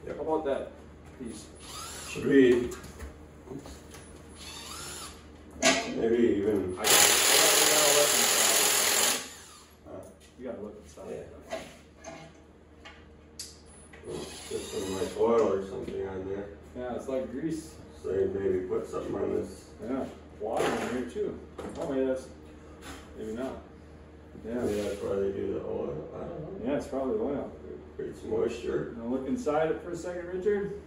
Yep. How about that piece? Should we? Maybe even. We gotta look inside. Just some like oil or something on there. Yeah, it's like grease. So maybe put something on this. Yeah, water in here too. Oh, maybe that's, maybe not. Yeah, Maybe that's why they do the oil. I don't know. yeah, it's probably oil. Creates moisture. Now look inside it for a second, Richard.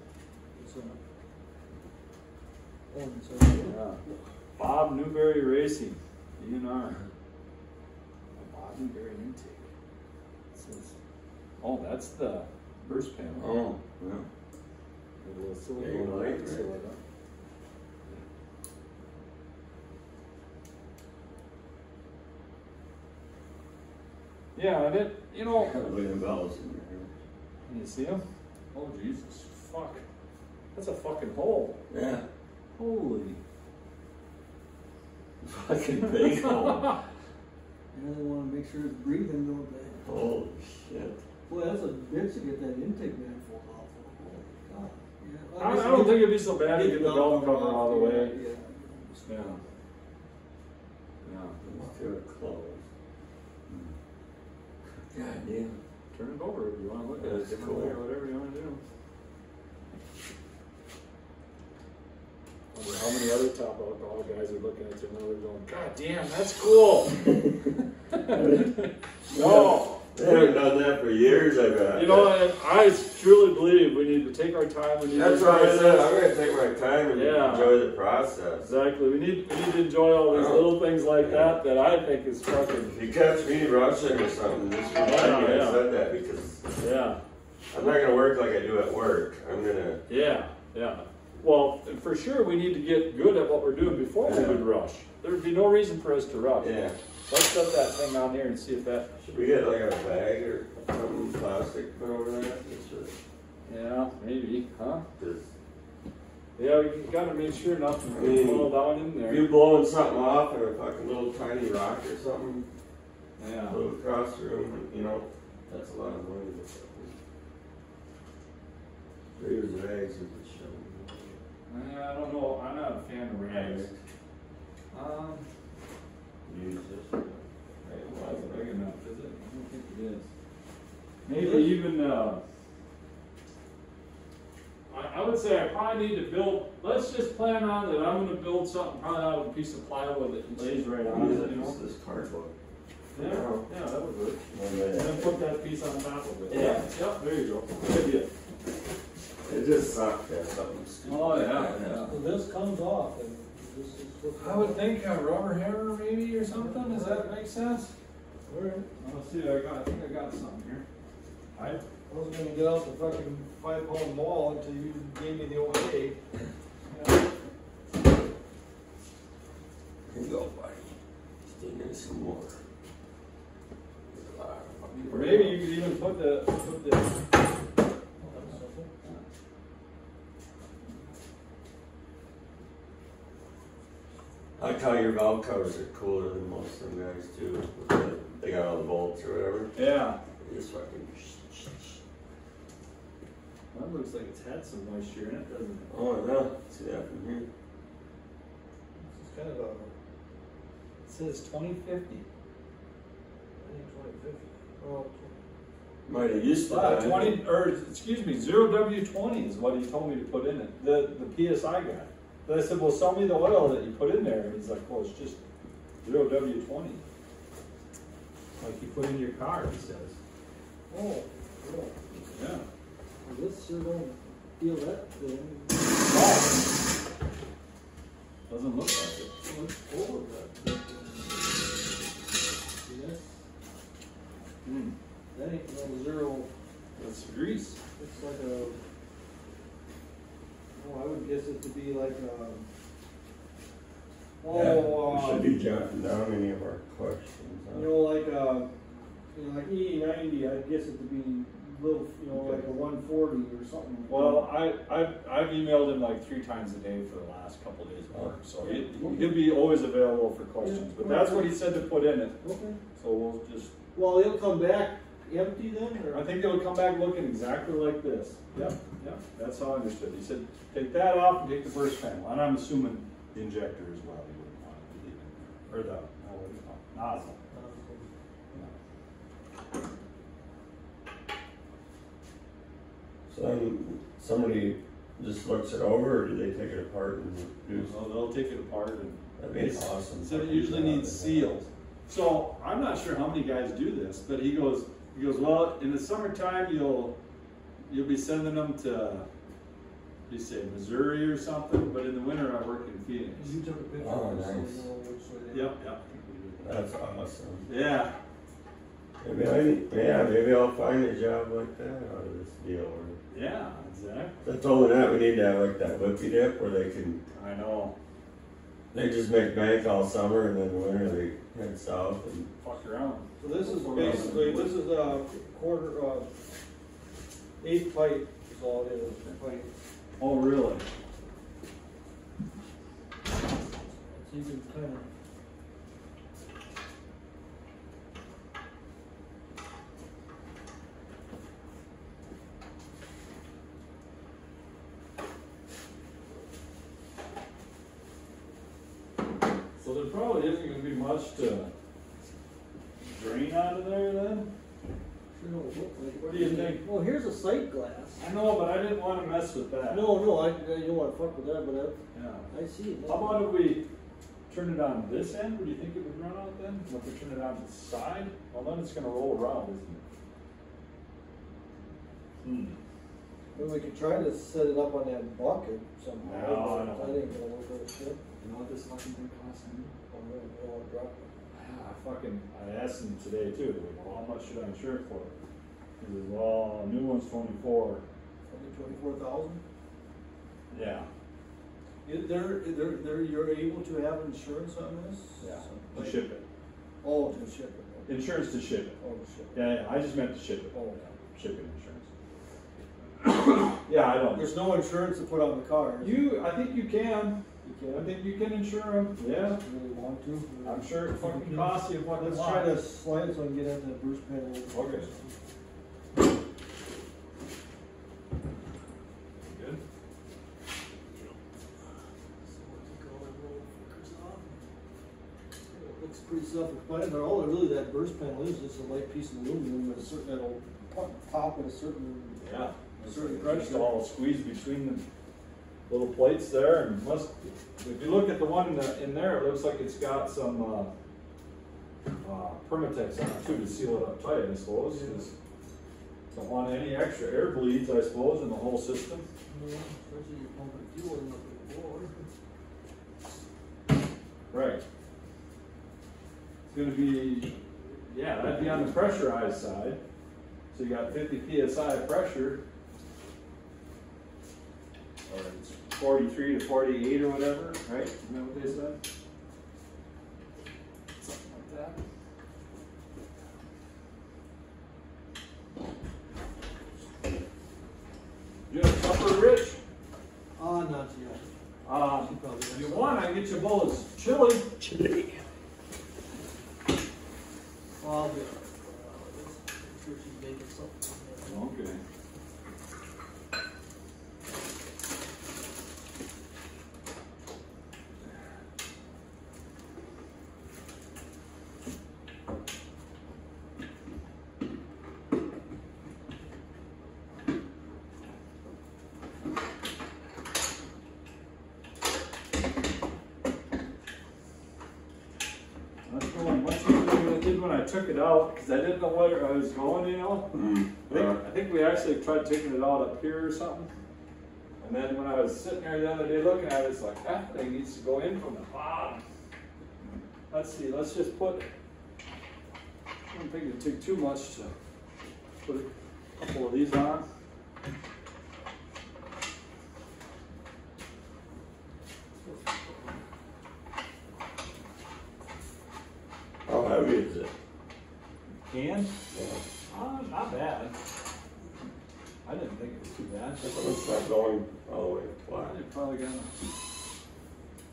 Yeah. Bob Newberry Racing, DNR. Bob Newberry intake. It says, oh, that's the burst panel. Oh, yeah. A little silicone Yeah, you like light it. seal it up. Yeah, and it, you know, William Bell's in there. you see him? Oh, Jesus, fuck. That's a fucking hole. Yeah. Holy. Fucking big hole. Yeah, they wanna make sure it's breathing, don't they? Holy shit. Boy, that's a bitch to get that intake manifold off. Holy God. Yeah. I don't think it'd be so bad to get the valve cover all the way. Yeah. Yeah. Yeah. Let's do it close. God damn. Turn it over if you want to look at it That's different cool. way or whatever you want to do. Wonder how many other top alcohol guys are looking at their mother going, God damn, that's cool. No. They haven't done that for years, I bet. You know, and I truly believe we need to take our time. We need That's to what I enjoy said. this. I'm going to take my time and Yeah. enjoy the process. Exactly. We need to enjoy all these little things like that I think is fucking, If you catch me rushing or something, just remind me I said that because yeah. I'm not going to work like I do at work. I'm going to. Yeah, yeah. Well, for sure, we need to get good at what we're doing before we would rush. There would be no reason for us to rush. Yeah. Let's set that thing on here and see if that. Should we get like a bag or something plastic put over that? Yeah, maybe, huh? Because Yeah, we gotta make sure nothing will fall down in if there. you blowing something off in a fucking little tiny rock or something, Yeah. go across the room, you know, that's a lot of money. Use rags with the shovel. I don't know. I'm not a fan of rags. Use this. It wasn't big enough, is it? I don't think it is. Maybe even, I would say I probably need to build, let's just plan on that I'm gonna build something probably out of a piece of plywood that lays right on it, you know? This cardboard. Yeah, yeah, that would work. And And then put that piece on top of it. Yeah. Yep, there you go. Good idea. It just sucked that something stupid. Oh, yeah, like that. yeah. So this comes off and this is what. I would think a rubber hammer maybe or something. Does that make sense? Alright. Let's see. I think I got something here. I was gonna get out the fucking 5-pound ball until you gave me the okay. Here you go, buddy. Stay in some more. Or maybe you could even put the. I like how your valve covers are cooler than most of them guys too. They got all the bolts or whatever. Yeah. They just fucking. That looks like it's had some moisture in it, doesn't it? Oh yeah, see that from here. It's kind of a, It says 2050. I think 2050. Oh, Might have used to. 20 or excuse me, 0W20 is what he told me to put in it. The PSI guy. But I said, well, sell me the oil that you put in there. And he's like, well, it's just 0W20. Like you put in your car, he says. oh, cool. Yeah. Well, this sure don't feel that thing. Doesn't look like it. It looks forward that. See that? Hmm. That ain't no zero. That's grease. It's like a. Oh, I would guess it to be like a. We should be jotting down any of our questions. Huh? You know, like E90. I'd guess it to be little, like a 140 or something. Well, I've emailed him like 3 times a day for the last couple of days of work, so he'll be always available for questions. But that's what he said to put in it. Okay. So we'll just. Well, it'll come back empty then, or? I think it'll come back looking exactly like this. Yep, yep. That's how I understood. He said, take that off and take the burst panel, and I'm assuming the injector as well. He wouldn't want it to leave in there, or the nozzle. So then somebody just looks it over, or do they take it apart and do? So they'll take it apart and. That'd be awesome. So it usually needs seals. So I'm not sure how many guys do this, but he goes, well, in the summertime you'll be sending them to, you say Missouri or something, but in the winter I work in Phoenix. You took a picture. Oh, of it, so nice. you know which way they- Yep. That's awesome. Yeah. Maybe I'll find a job like that out of this deal. Or, Yeah, exactly. that's only that we need to have like that whippy dip where they can. I know. They just make bank all summer and then in the winter they head south and. Fuck around. So this is basically, this is a quarter, 8 pipe is all it is, pipe. Oh, really? So you can kind of. So there probably isn't going to be much to drain out of there then? Sure don't look like. What do you think? Well, here's a sight glass. I know, but I didn't want to mess with that. No, you don't want to fuck with that, but Yeah. I see it. How about if we turn it on this end? Would you think it would run out then? If we turn it on the side? Well, then it's going to roll around, isn't it? Well, we could try to set it up on that bucket somehow. No, but no. that ain't gonna work out shit. You know what this fucking thing costs me? Oh, no, you don't wanna drop it. I asked him today too. Like, well, how much should I insure it for? He says, well, new one's 24. Only 24,000? Yeah. You're able to have insurance on this? Yeah. So, To ship it. Oh, to ship it. Okay. Insurance to ship it. Oh, to ship it. Yeah, I just meant to ship it. Oh, Shipping insurance. Yeah, I don't. there's no insurance to put on the car. is there? I think you can. You I can? think you can insure them. Yeah. You really want to? I'm sure it fucking costs you what Let's try to slide so I can get at that burst panel. Okay. Good. It looks pretty self-explanatory. All really that burst panel is just a light piece of aluminum with a certain, that'll pop at a certain. Yeah. Certain Just pressure. all squeezed between the little plates there, and if you look at the one in there, it looks like it's got some Permatex on it too to seal it up tight, I suppose. Don't want any extra air bleeds, I suppose, in the whole system. Yeah, especially you're pumping fuel in up the floor. Right. It's gonna be, yeah, that'd be on the pressurized side. So you got 50 PSI of pressure. Or it's 43 to 48 or whatever, right? Isn't that what they said? Something like that. You have supper, Rich? Not yet. If you want, I can get you a bowl of chili. Chili. Well, I'll be I'm sure she's making something. Okay. When I took it out, because I didn't know where I was going, you know. I think we actually tried taking it out up here or something. And then when I was sitting there the other day looking at it, it's like, that thing needs to go in from the bottom. Let's see, let's just put, I don't think it'd take too much to put a couple of these on. How heavy is it? Can? Yeah. Not bad. I didn't think it was too bad. It's not going all the way flat. It probably got.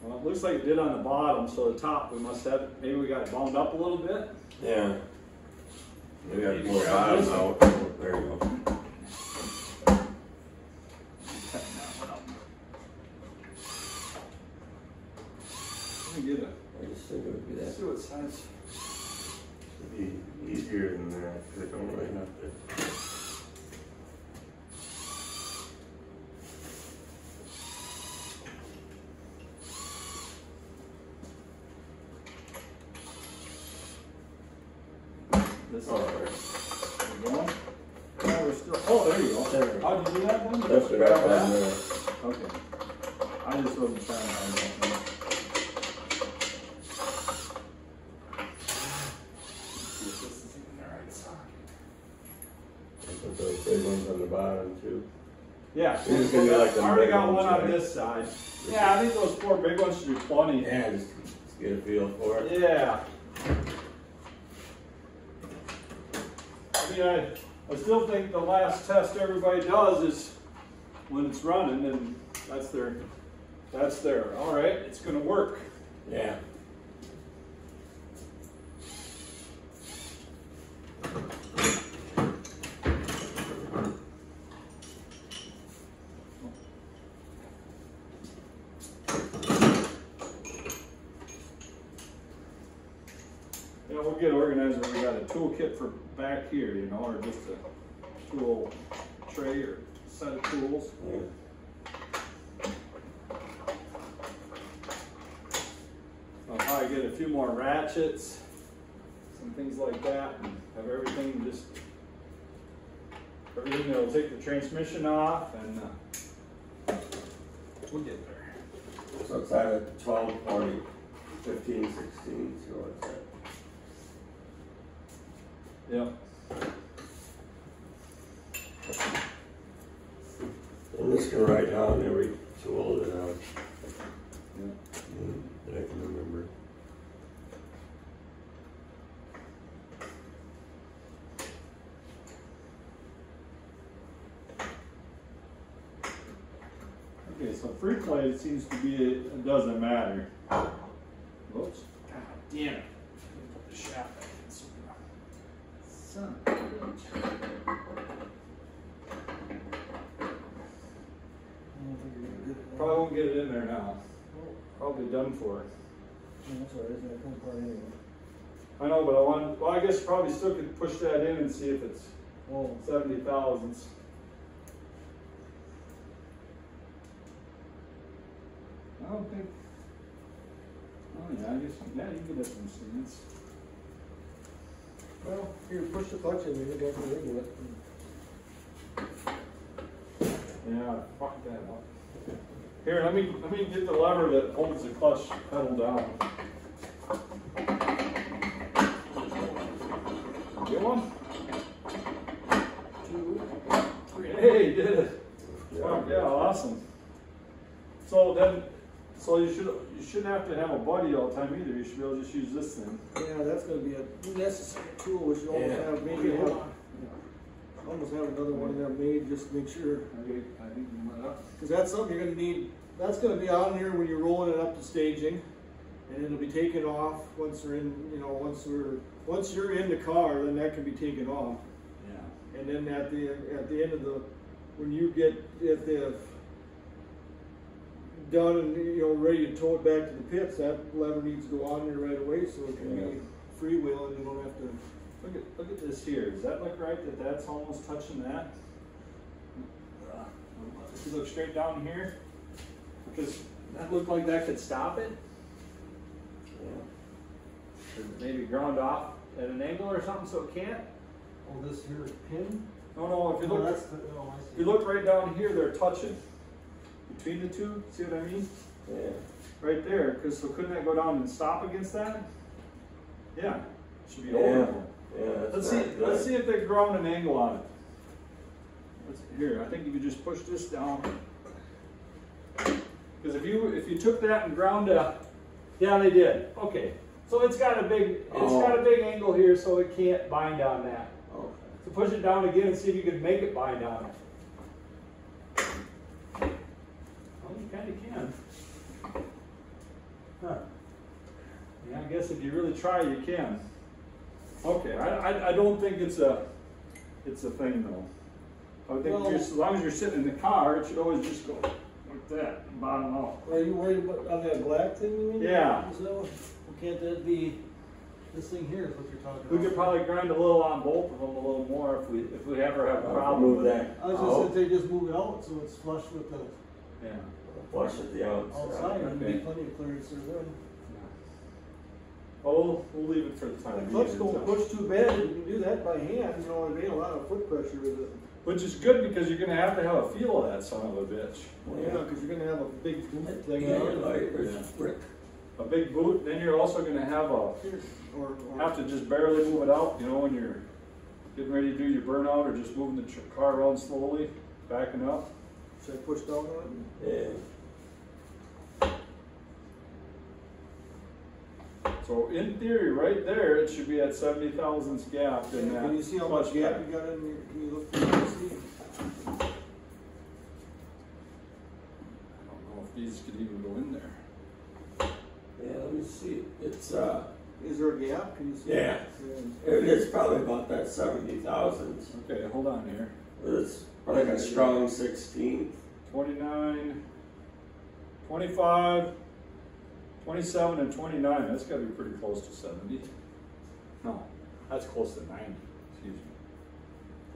Well, it looks like it did on the bottom, so the top we must have. Maybe we got it bound up a little bit. Yeah. Maybe I have more eyes out. There you go. Let me get it. I just think it would be that. Let's see what size. It'd be easier than that because I don't really have to. This there we go. Yeah, we're still. Oh, there you go. There. How'd you do that then? Lift it up on there. Okay. I just wasn't trying to. Put those big ones on the bottom too. Yeah, You're just gonna do like the I already big got ones, one on right? this side. Yeah, I think those 4 big ones should be plenty. Yeah, just get a feel for it. Yeah. I mean, I still think the last test everybody does is when it's running, and that's their, all right, it's gonna work. Yeah. You know, we'll get organized when we got a toolkit for back here, you know, or just a tool tray or set of tools. Yeah. I'll probably get a few more ratchets, some things like that, and have everything everything that'll take the transmission off, and we'll get there. So it's at 12, 40, 15, 16, so what's that? Yep. I'm just gonna write down every tool that I can remember. Okay, so free play seems to be, it doesn't matter. Whoops. God damn it. Put the shaft back in somewhere. Son of a bitch. Probably won't get it in there now. Probably done for. That's all right, isn't it? Come apart anyway. I know, but well, I guess probably still could push that in and see if it's 70 thousandths. I don't think. Oh yeah, I guess yeah, you can get some stance. Well, here, push the clutch in, maybe go for the ring with it. Yeah, fuck that up. Here, let me get the lever that holds the clutch pedal down. Get one? 2, 3. Hey, you did it. Fuck yeah, awesome. So you shouldn't have to have a buddy all the time either. You should be able to just use this thing. Yeah, that's gonna be a necessary tool, which you almost have, maybe Okay, hold have, on. almost have another one in there made, just to make sure. Okay, I think you went up. Cause that's something you're gonna need, that's gonna be on here when you're rolling it up to staging. And it'll be taken off once we're in, you know, once you're in the car, then that can be taken off. Yeah. And then at the end of the, when you get, if they've done and, you know, ready to tow it back to the pits, that lever needs to go on there right away so it can be freewheel and you don't have to. Look at this here. Does that look right that that's almost touching that? If you look straight down here, because that looked like that could stop it. Or maybe ground off at an angle or something so it can't. Oh, this here pin? No, if you look, I if see. you look right down here, they're touching between the two. See what I mean? Yeah. Right there. Because so couldn't that go down and stop against that? Yeah, it should be Yeah. over. Yeah. Let's see if they ground an angle on it. Here, I think you could just push this down. Because if you took that and ground yeah, they did. Okay, so it's got a big angle here, so it can't bind on that. Okay. So push it down again and see if you can make it bind on it. Well, you kind of can. Huh. Yeah, I guess if you really try, you can. Okay, I don't think it's a thing though. I think Well, as long as you're sitting in the car, it should always just go like that, and bottom out. Are you worried about on that black thing you mean? Yeah. So, well, can't that be, this thing here is what you're talking We about? could probably grind a little on both of them, a little more if we ever have a problem with that. I was just said they just move it out so it's flush with the Yeah. Flush at the outside, and Okay. be plenty of clearance there. Oh, we'll leave it for the time The being. clutch don't push too bad, you can do that by hand, you know, there ain't a lot of foot pressure with it. Which is good because you're gonna have to have a feel of that son of a bitch. Well, yeah, cause you're gonna have a big thing Yeah, on it. like, A big boot, then you're also gonna have have to just barely move it out, you know, when you're getting ready to do your burnout or just moving the car around slowly, backing up. Should I push down on yeah. So in theory, right there, it should be at 70 thousandths gap it? in that. Can you see how much clutch gap pack. you got in your, can you look through and see? I don't know if these could even go in there. Yeah, let me see. It's Is there a gap? Can you see? Yeah. it's probably about that 70,000. Okay, hold on here. It's like a strong 16. 29, 25, 27, and 29. That's got to be pretty close to 70. No, that's close to 90. Excuse me.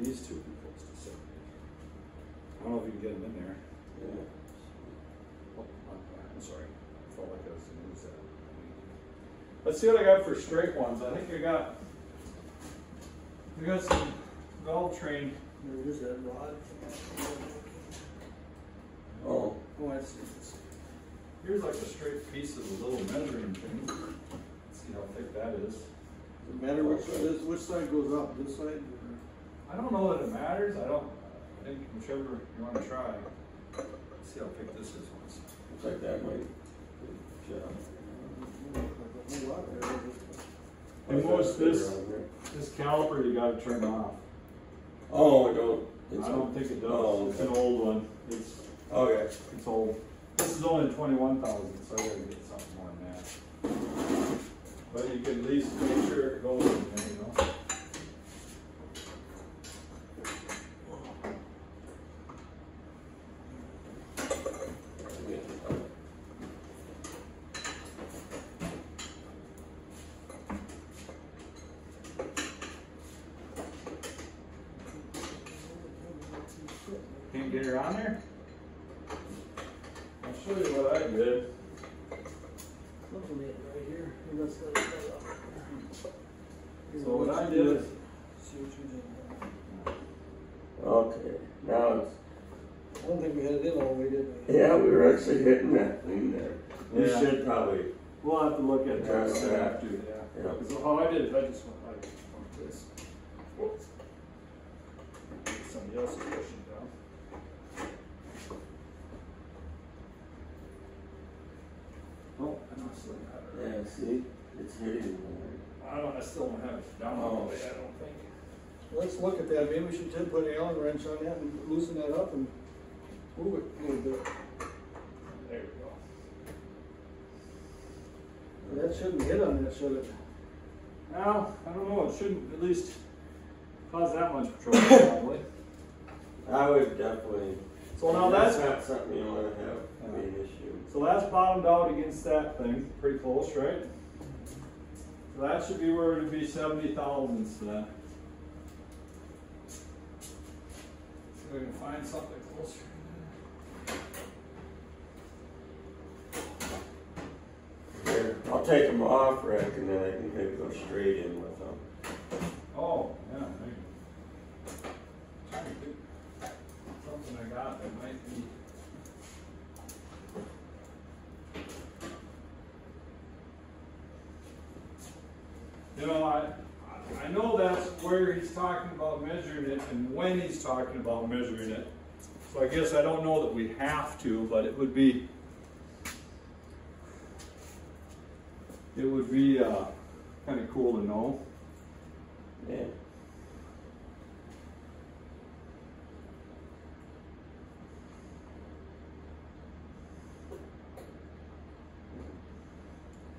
These two would be close to 70. I don't know if you can get them in there. Yeah. Oh, I'm sorry. I felt like I was going to lose that. Let's see what I got for straight ones. I think I got some valve train. There's that rod. Oh. Oh, I see. Here's like a straight piece of a little measuring thing. Let's see how thick that is. Does it matter which side goes up? This side? I don't know that it matters. I think whichever you want to try. Let's see how thick this is. Looks like that might. And most this caliper you got to turn off. Oh, I don't. I don't think it does. Oh, It's an old one. It's Okay. old. This is only 21,000, so I gotta get something more than that. But you can at least make sure it goes in there, you know. Can't get her on there? I'll show you what I did. Something right here. Maybe that's not up. So what I did is, See what you did. Okay. Now it's. I don't think Yeah, we were actually hitting that thing there. We Yeah. should probably. We'll have to look at that. Yeah. Too, yeah. Yeah. Because how I did it, I just went like this. Whoops. Somebody else is pushing down. Oh, I know I still got it. Yeah, see? It's hitting I still don't have it down all the way, I don't think. Let's look at that, maybe we should put an Allen wrench on that and loosen that up and move it a little bit. There we go. That shouldn't hit on that, should it? Well, I don't know, it shouldn't at least cause that much trouble probably. I would definitely. So now that's not something you want to have be an issue. So that's bottomed out against that thing, pretty close, right? So that should be where it would be 70 thousandths then. See if we can find something closer. Here, I'll take them off, Rick, and then I can maybe go straight in with them. Oh, yeah, maybe. Trying to think. Something I got that might be. You know, I know that's where he's talking about measuring it and when he's talking about measuring it. So I guess I don't know that we have to, but it would be kind of cool to know. Yeah.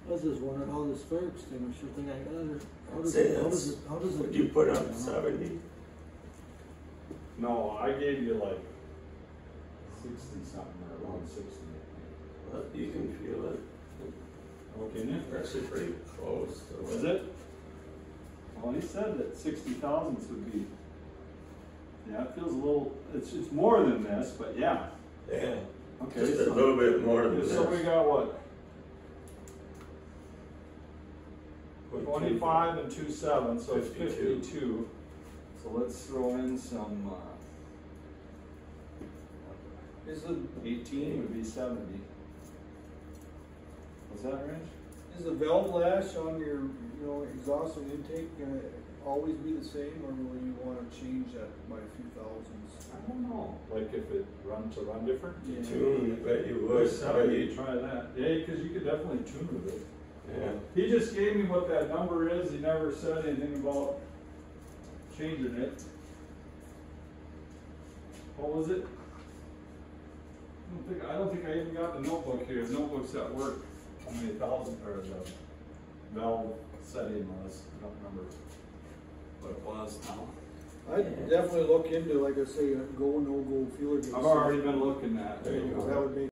I was just wondering how this fire extinguisher thing I got it. How does Say it, that's- how does it? Would you put on 70? No, I gave you like 60 something or around 60. Well, you can feel it. Okay, Nick. It's actually pretty close. So. Is it? Well, he said that 60 thousandths would be. Yeah, it feels a little. It's more than this, but yeah. Yeah. Okay. Just a little bit more than So we this. got what? 25 and 2.7, so it's 52. 52. So let's throw in some. Is the 18 would be 70. Was that range? is the valve lash on your exhaust and intake gonna always be the same, or will you want to change that by a few thousandths? I don't know. Like if it run different? Yeah. Tune, I bet you would. How do you try that? Yeah, because you could definitely tune with it. Yeah. He just gave me what that number is. He never said anything about changing it. What was it? I don't think I even got the notebook here. The notebook's at work. How many thousand or the valve setting was? I don't remember what it was now. I'd definitely look into, like I say, a go, no go feeler gauge. I've already been looking at it. There you go. That would make